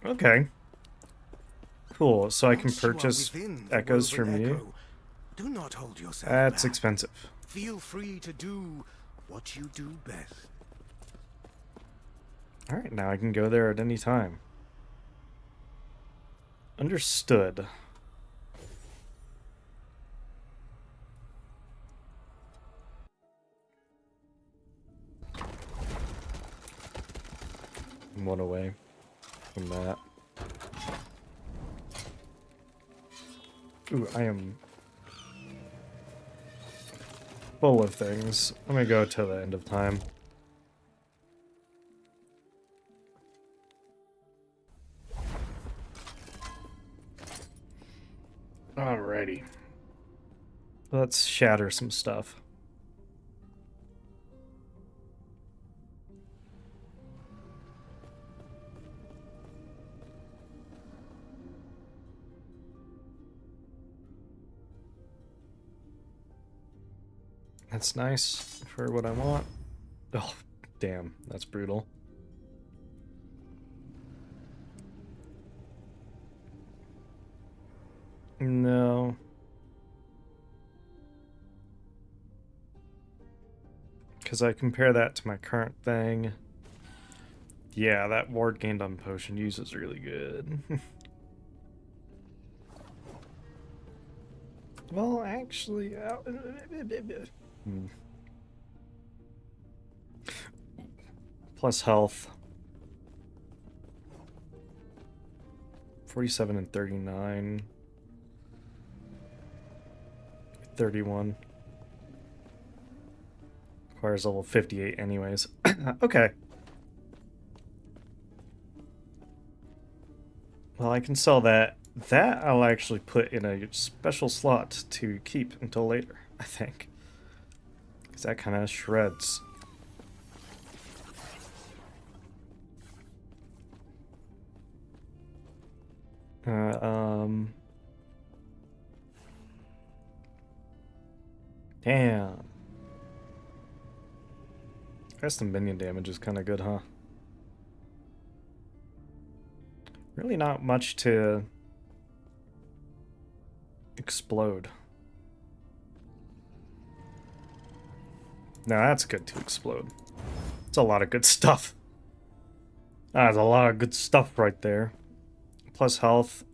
Okay. Cool. So I can Once you are purchase within the echoes woven from you. echo, do not hold yourself That's back. expensive. Feel free to do what you do best. Alright, now I can go there at any time. Understood. One away from that. Ooh, I am full of things. Let me go to the end of time. Alrighty. Let's shatter some stuff. That's nice for what I want. Oh, damn. That's brutal. No. Because I compare that to my current thing. Yeah, that ward gained on potion use is really good. Well, actually... Plus health. 47 and 39. 31. Requires level 58 anyways. Okay. Well, I can sell that. That I'll actually put in a special slot to keep until later, I think. Because that kind of shreds. Damn. Guess the minion damage is kind of good, huh? Really not much to explode. No, that's good to explode. It's a lot of good stuff. That's a lot of good stuff right there. Plus health.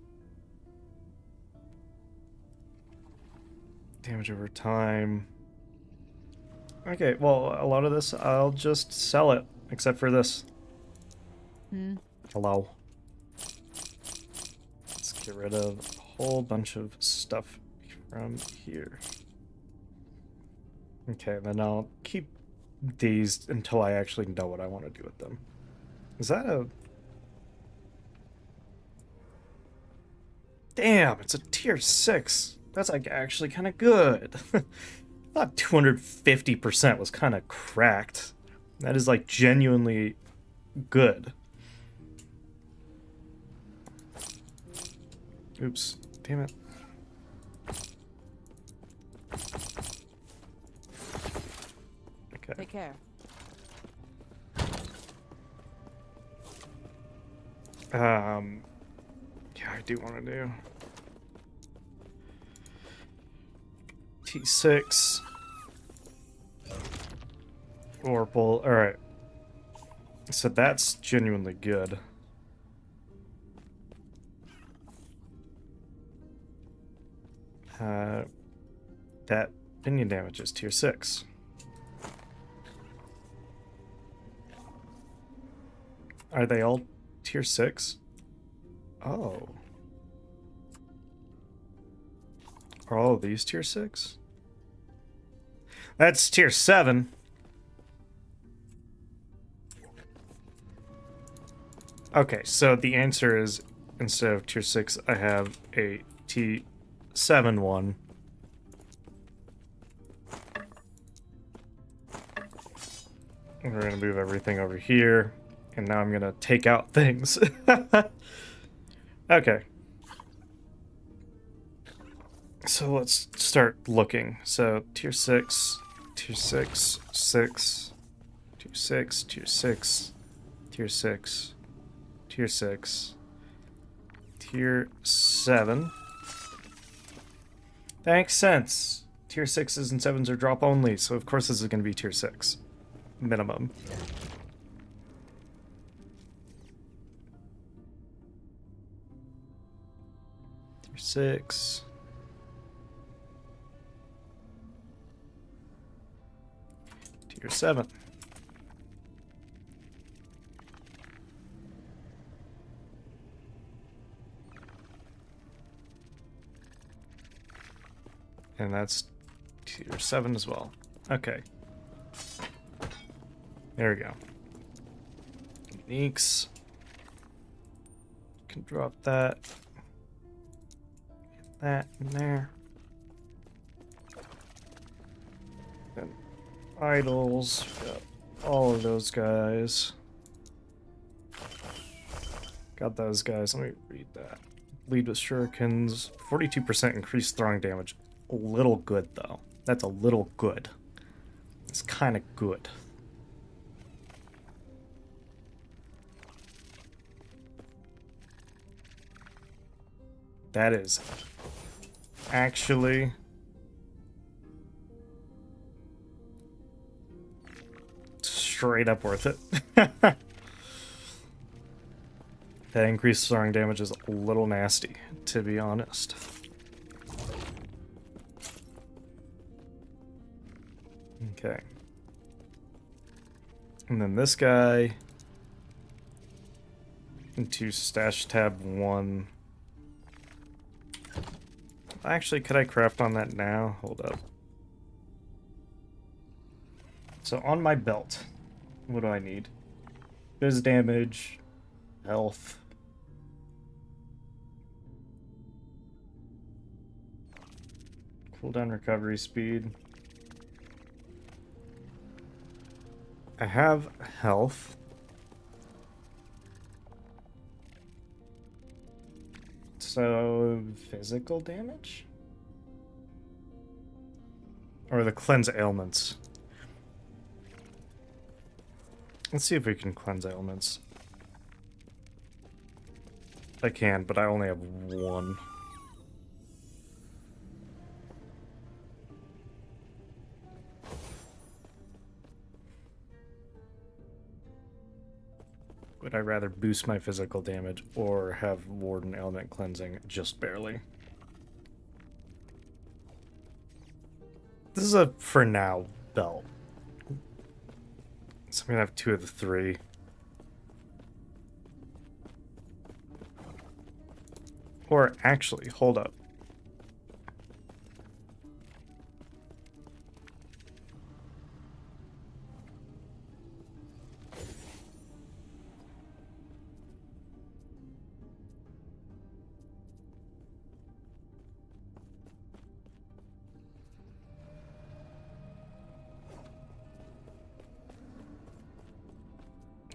Damage over time. Okay, well, a lot of this, I'll just sell it. Except for this. Hello. Let's get rid of a whole bunch of stuff from here. Okay, then I'll keep these until I actually know what I want to do with them. Is that a... Damn, it's a tier 6. That's like actually kind of good. I thought 250% was kind of cracked. That is like genuinely good. Oops, damn it. Okay. Take care. Yeah, I do want to do T6. Orpal. Alright. So that's genuinely good. That minion damage is tier 6. Are they all tier 6? Oh. Are all of these tier 6? That's tier 7. Okay, so the answer is, instead of tier 6, I have a T7 one. We're going to move everything over here, and now I'm going to take out things. Okay. So let's start looking. So tier 6, tier 6, 6, tier 6, tier 6, tier 6, tier 6, tier 7. That makes sense. Tier 6s and 7s are drop only, so of course this is going to be tier 6. Minimum. Tier 6. Tier 7. And that's tier 7 as well. Okay. There we go. Uniques. Can drop that. Get that in there. Then idols. Got all of those guys. Got those guys. Let me read that. Lead with shurikens. 42% increased throwing damage. A little good, though. That's a little good. It's kind of good. That is actually straight up worth it. That increased throwing damage is a little nasty, to be honest. Okay. And then this guy into stash tab 1. Actually, could I craft on that now? Hold up. So on my belt, what do I need? Biz damage, health. Cooldown recovery speed. I have health. So, physical damage? Or the cleanse ailments? Let's see if we can cleanse ailments. I can, but I only have 1. Would I rather boost my physical damage or have Warden Ailment Cleansing just barely? This is a for now belt. So I'm gonna have 2 of the 3. Or actually, hold up.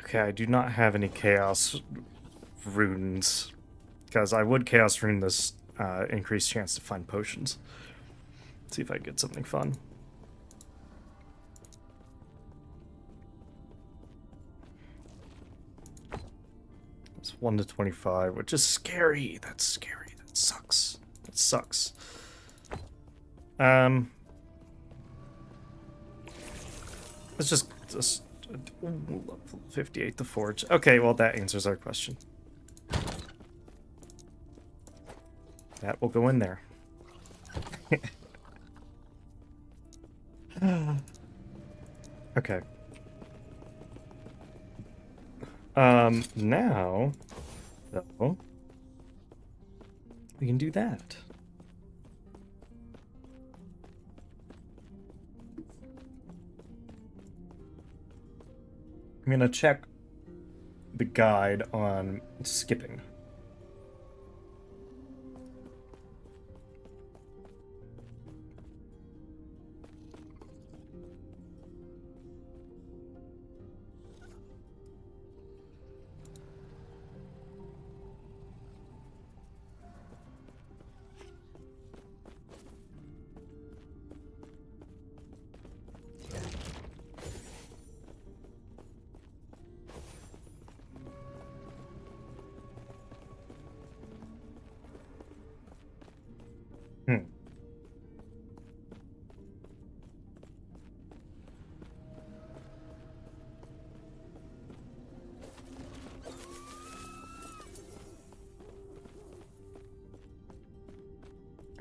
Okay, I do not have any chaos runes, because I would chaos rune this increased chance to find potions. See if I get something fun. It's 1 to 25, which is scary. That's scary. That sucks. That sucks. Let's just level 58 to forge. Okay, well that answers our question. That will go in there. Okay. Now, though, we can do that. I'm gonna check the guide on skipping.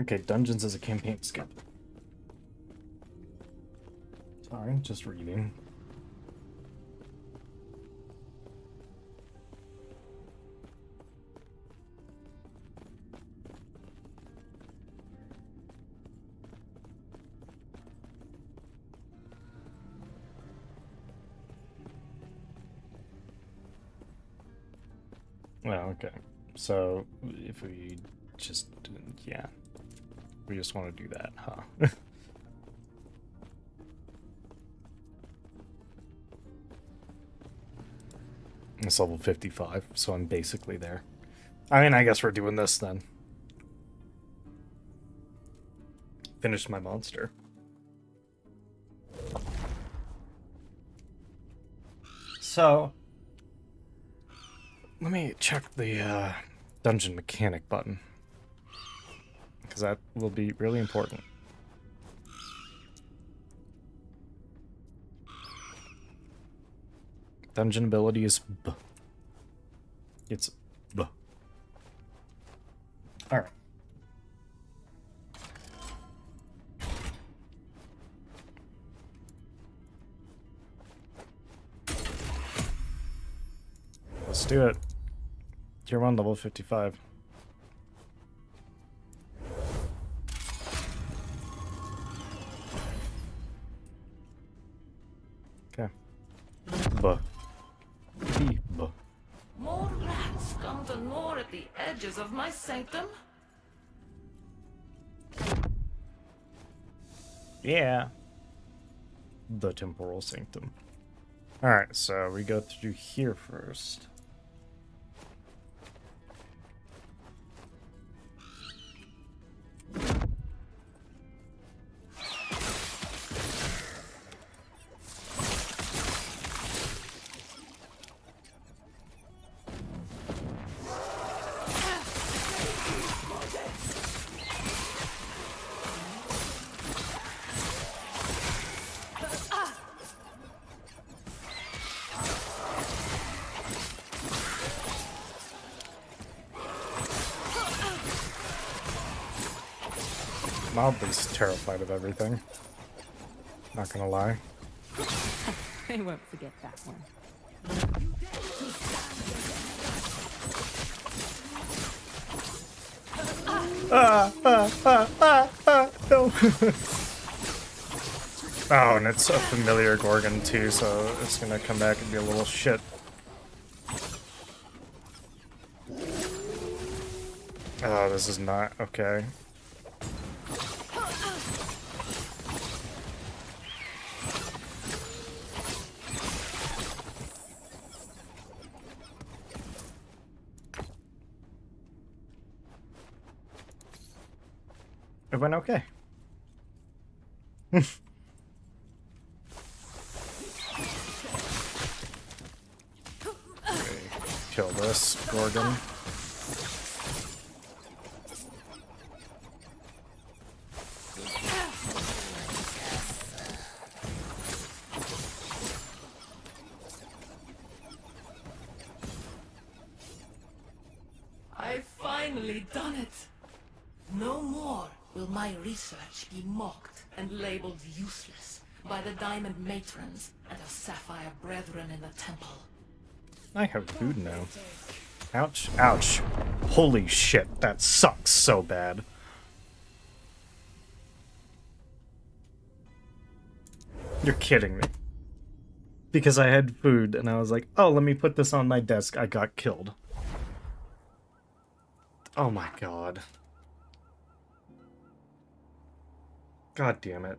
Okay, dungeons is a campaign skip. Sorry, just reading. Well, okay. So if we just, yeah. We just want to do that, huh? It's level 55, so I'm basically there. I mean, I guess we're doing this then. Finished my monster. So, let me check the dungeon mechanic button, because that will be really important. Dungeon ability is B. It's B. Alright. Let's do it. Tier 1, level 55. Okay. B. B. B. More rats come to gnaw at the edges of my sanctum. Yeah. The temporal sanctum. Alright, so we go through here first. Mildly terrified of everything. Not gonna lie. They won't forget that one. No. Oh, and it's a familiar Gorgon too, so it's gonna come back and be a little shit. Oh, this is not okay. It went okay. Kill this. this Gorgon. I've finally done it. No more will my research be mocked and labeled useless by the Diamond Matrons and the Sapphire Brethren in the Temple. I have food now. Ouch, ouch. Holy shit, that sucks so bad. You're kidding me. Because I had food and I was like, oh, let me put this on my desk. I got killed. Oh my god. God damn it.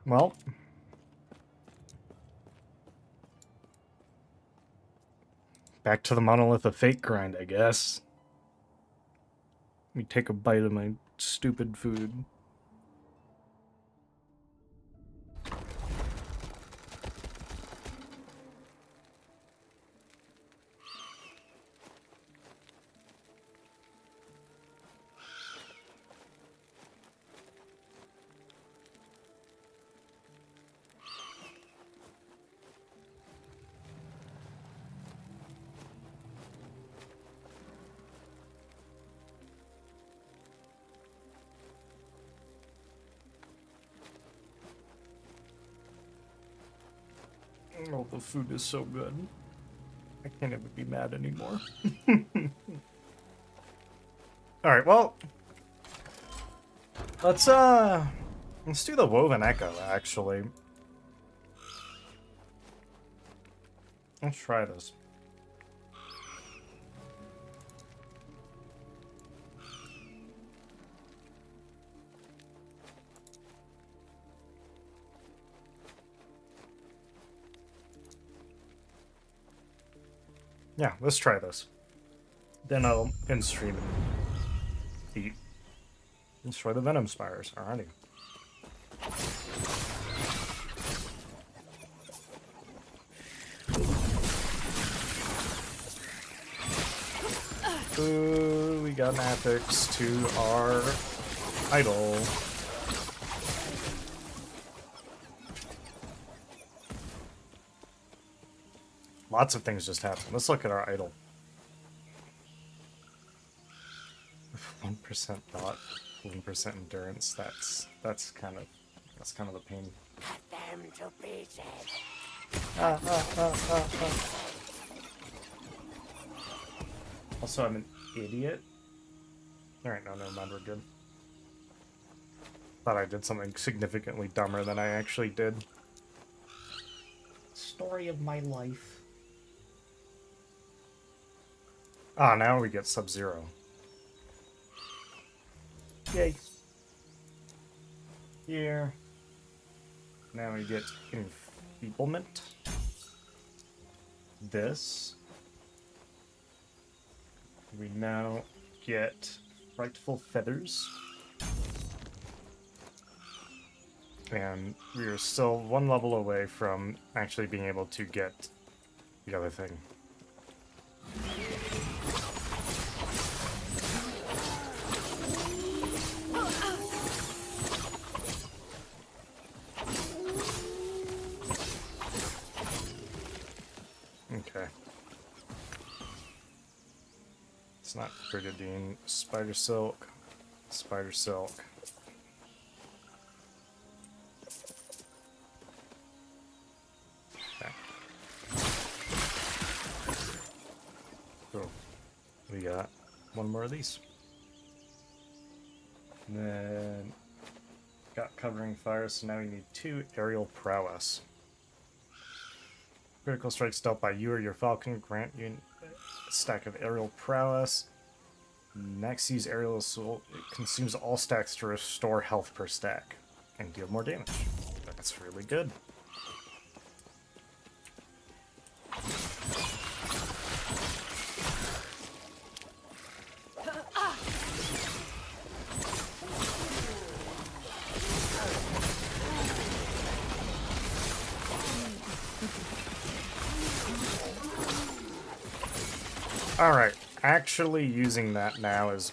Well, back to the Monolith of Fate grind, I guess. Let me take a bite of my stupid food. Oh, the food is so good. I can't even be mad anymore. Alright, well. Let's do the Woven Echo, actually. Let's try this. Yeah, let's try this. Then I'll end stream and eat. Destroy the Venom Spires. Alrighty. Ooh, we got an affix to our idol. Lots of things just happened. Let's look at our idol. 1% thought, 1% endurance. That's kind of a pain. Cut them to pieces. Also, I'm an idiot. Alright, no, never mind, we're good. Thought I did something significantly dumber than I actually did. Story of my life. Ah, now we get Sub-Zero. Yay. Here. Now we get Enfeeblement. This. We now get Frightful Feathers. And we are still one level away from actually being able to get the other thing. Okay. It's not Brigadine. Spider Silk. Spider Silk. Okay. Cool. We got one more of these. And then got Covering Fire, so now we need 2 Aerial Prowess. Critical strikes dealt by you or your falcon grant you a stack of aerial prowess. Next, use aerial assault. It consumes all stacks to restore health per stack and deal more damage. That's really good. Alright, actually using that now is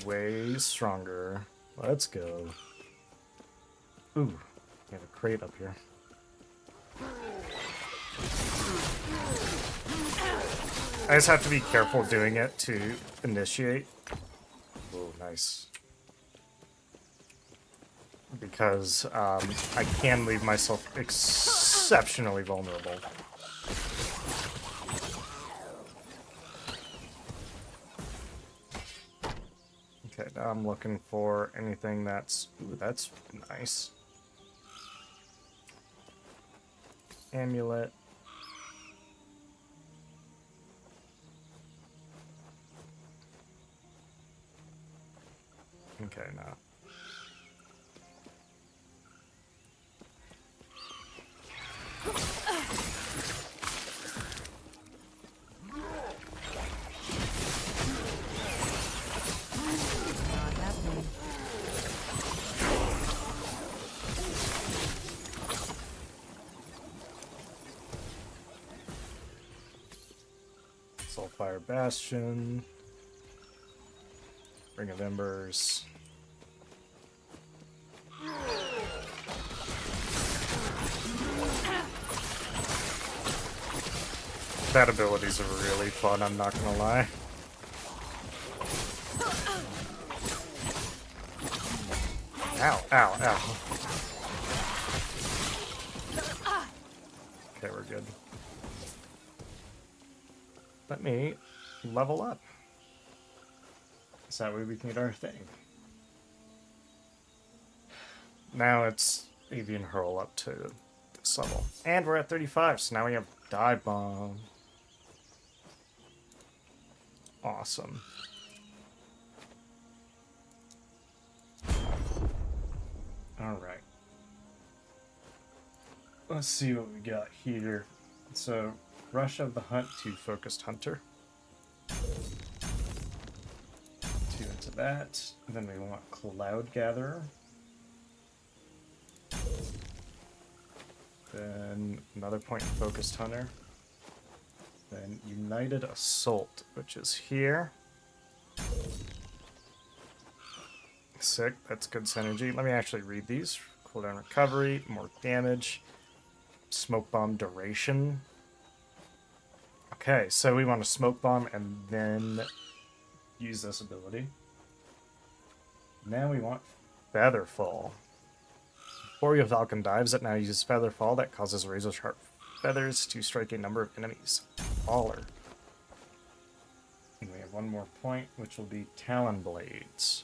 way stronger. Let's go. Ooh, we have a crate up here. I just have to be careful doing it to initiate. Oh, nice. Because I can leave myself exceptionally vulnerable. Okay, now I'm looking for anything that's... Ooh, that's nice. Amulet. Okay, now. Not happening. Soulfire Bastion. Ring of Embers. That abilities are really fun, I'm not gonna lie. Ow, ow, ow. Okay, we're good. Let me level up. So that way we can get our thing. Now it's Avian Hurl up to this level. And we're at 35, so now we have Dive Bomb. Awesome. Alright. Let's see what we got here. So, Rush of the Hunt to Focused Hunter. 2 into that. And then we want Cloud Gatherer. Then another point in Focused Hunter. Then United Assault, which is here. Sick, that's good synergy. Let me actually read these. Cooldown recovery, more damage, smoke bomb duration. Okay, so we want to smoke bomb and then use this ability. Now we want Featherfall. Before your Falcon dives, it now uses Featherfall that causes razor sharp feathers to strike a number of enemies. Baller. And we have one more point, which will be Talon Blades.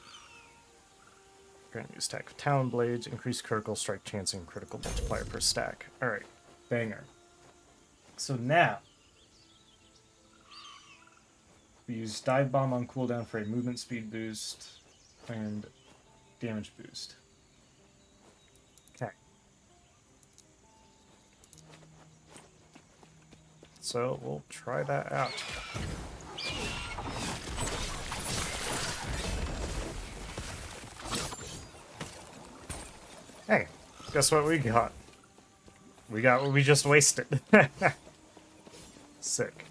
We're going to use stack of Talon Blades, increase critical strike chance and critical multiplier per stack. Alright, banger. So now, we use Dive Bomb on cooldown for a movement speed boost and damage boost. Okay. So we'll try that out. Hey, guess what we got? We got what we just wasted. Sick.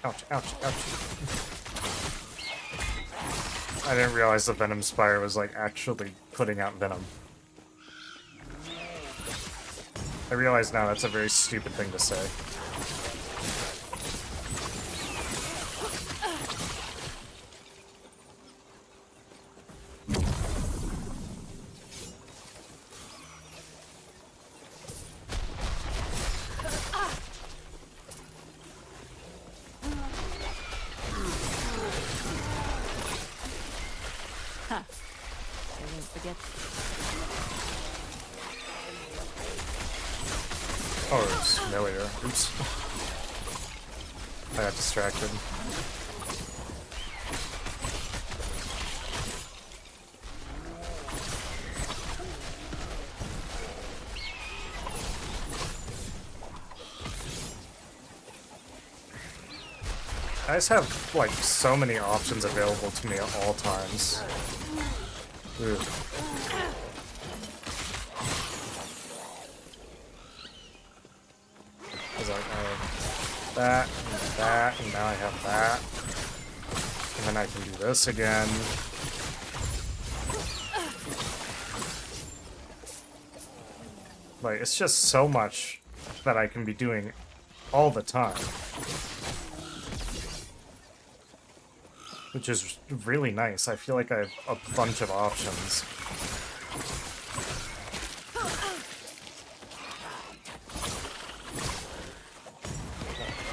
Ouch, ouch, ouch. I didn't realize the Venom Spire was like actually putting out venom. I realize now that's a very stupid thing to say. Ha! I won't forget. Oh, it's familiar. Oops. I got distracted. I just have, like, so many options available to me at all times. Ooh. Because I have that, and that, and now I have that. And then I can do this again. Like, it's just so much that I can be doing all the time. Which is really nice. I feel like I have a bunch of options.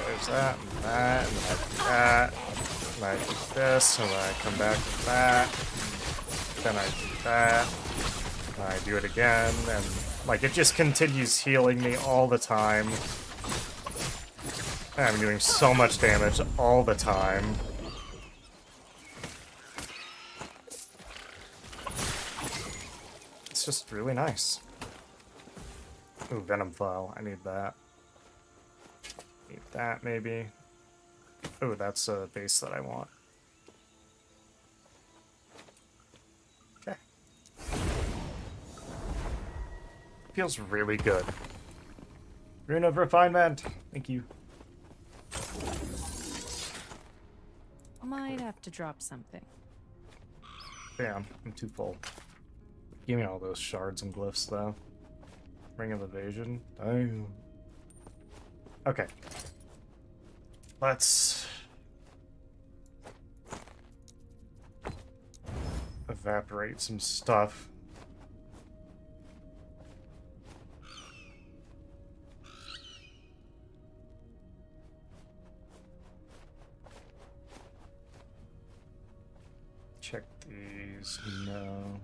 There's that, and that, and then I do that. And I do this, and then I come back to that. Then I do that. And I do it again, and like it just continues healing me all the time. And I'm doing so much damage all the time. It's just really nice. Ooh, Venom Vial. I need that. Need that, maybe. Ooh, that's a base that I want. Okay. Feels really good. Rune of Refinement! Thank you. Might have to drop something. Damn, I'm too full. Give me all those shards and glyphs, though. Ring of Evasion. Damn. Okay. Let's evaporate some stuff. Check these. No.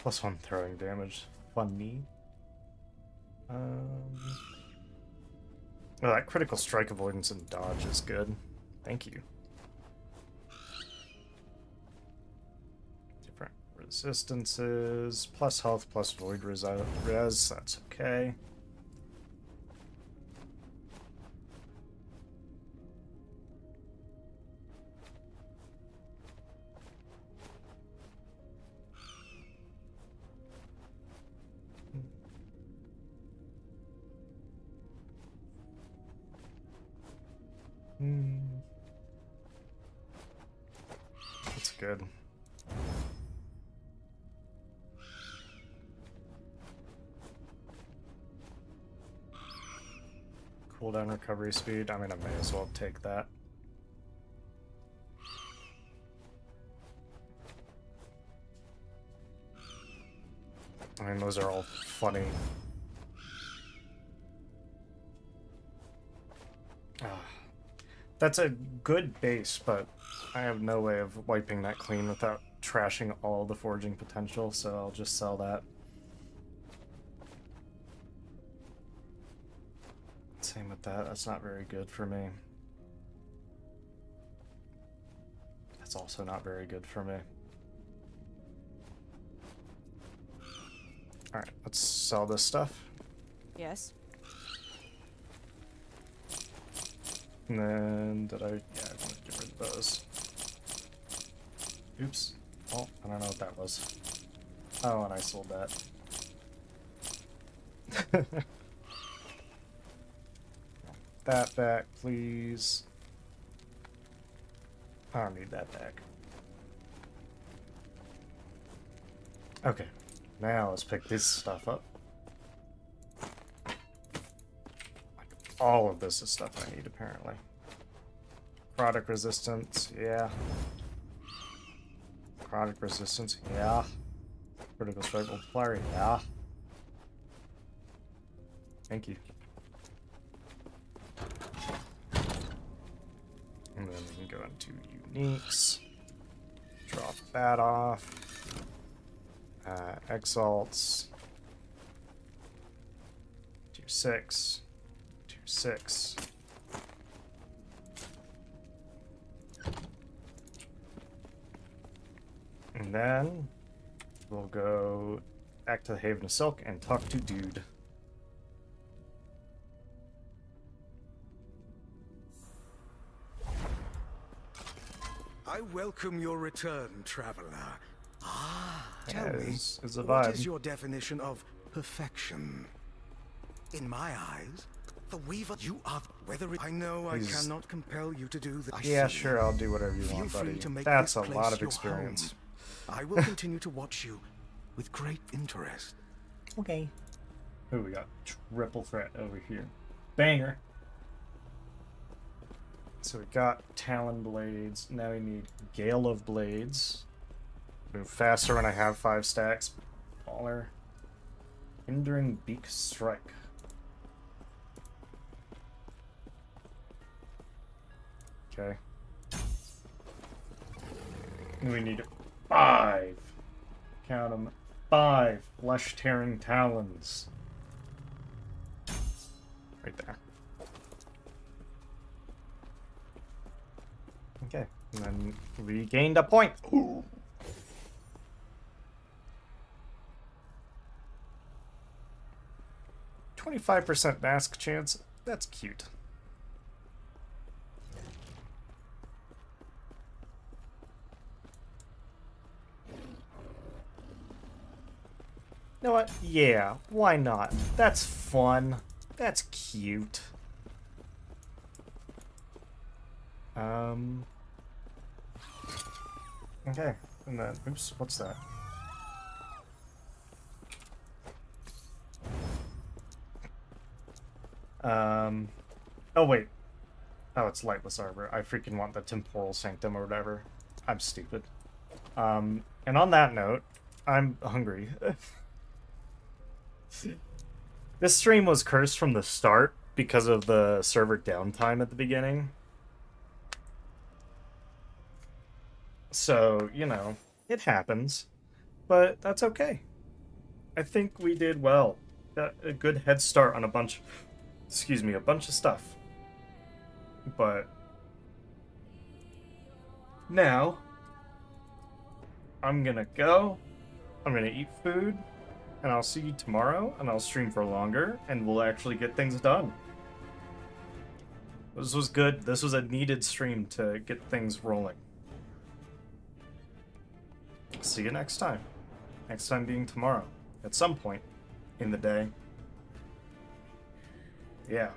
+1 throwing damage. Funny. Oh, that critical strike avoidance and dodge is good. Thank you. Different resistances. Plus health, plus void res. That's okay. That's good. Cooldown recovery speed. I mean, I may as well take that. I mean, those are all funny. That's a good base, but I have no way of wiping that clean without trashing all the forging potential, so I'll just sell that. Same with that. That's not very good for me. That's also not very good for me. Alright, let's sell this stuff. Yes. And then, did I? Yeah, I want to get rid of those. Oops. Oh, I don't know what that was. Oh, and I sold that. That back, please. I don't need that back. Okay, now let's pick this stuff up. All of this is stuff I need, apparently. Product resistance, yeah. Product resistance, yeah. Critical strike multiplier, yeah. Thank you. And then we can go into uniques. Drop that off. Exalts. 2-6. 6. And then we'll go back to the Haven of Silk and talk to Dude. I welcome your return, traveler. Tell me, It's a what vibe. is your definition of perfection? In my eyes, the Weaver, you are. Whether I know I cannot compel you to do that. Yeah, sure, I'll do whatever you Feel want, free buddy. to make That's a this lot place of your experience. home. I will continue to watch you with great interest. Okay. Who we got? Triple threat over here. Banger. So we got Talon Blades. Now we need Gale of Blades. Move faster when I have 5 stacks. Baller. Hindering Beak Strike. Okay. We need 5. Count them. 5 flesh-tearing talons. Right there. Okay, and then we gained a point. Ooh. 25% mask chance. That's cute. You know what? Yeah, why not? That's fun. That's cute. Okay, and then, oops, what's that? Oh wait. Oh, it's Lightless Arbor. I freaking want the Temporal Sanctum or whatever. I'm stupid. And on that note, I'm hungry. This stream was cursed from the start because of the server downtime at the beginning. So, you know, it happens. But that's okay. I think we did well. Got a good head start on a bunch of stuff. But now I'm gonna go. I'm gonna eat food. And I'll see you tomorrow, and I'll stream for longer, and we'll actually get things done. This was good. This was a needed stream to get things rolling. See you next time. Next time being tomorrow. At some point in the day. Yeah.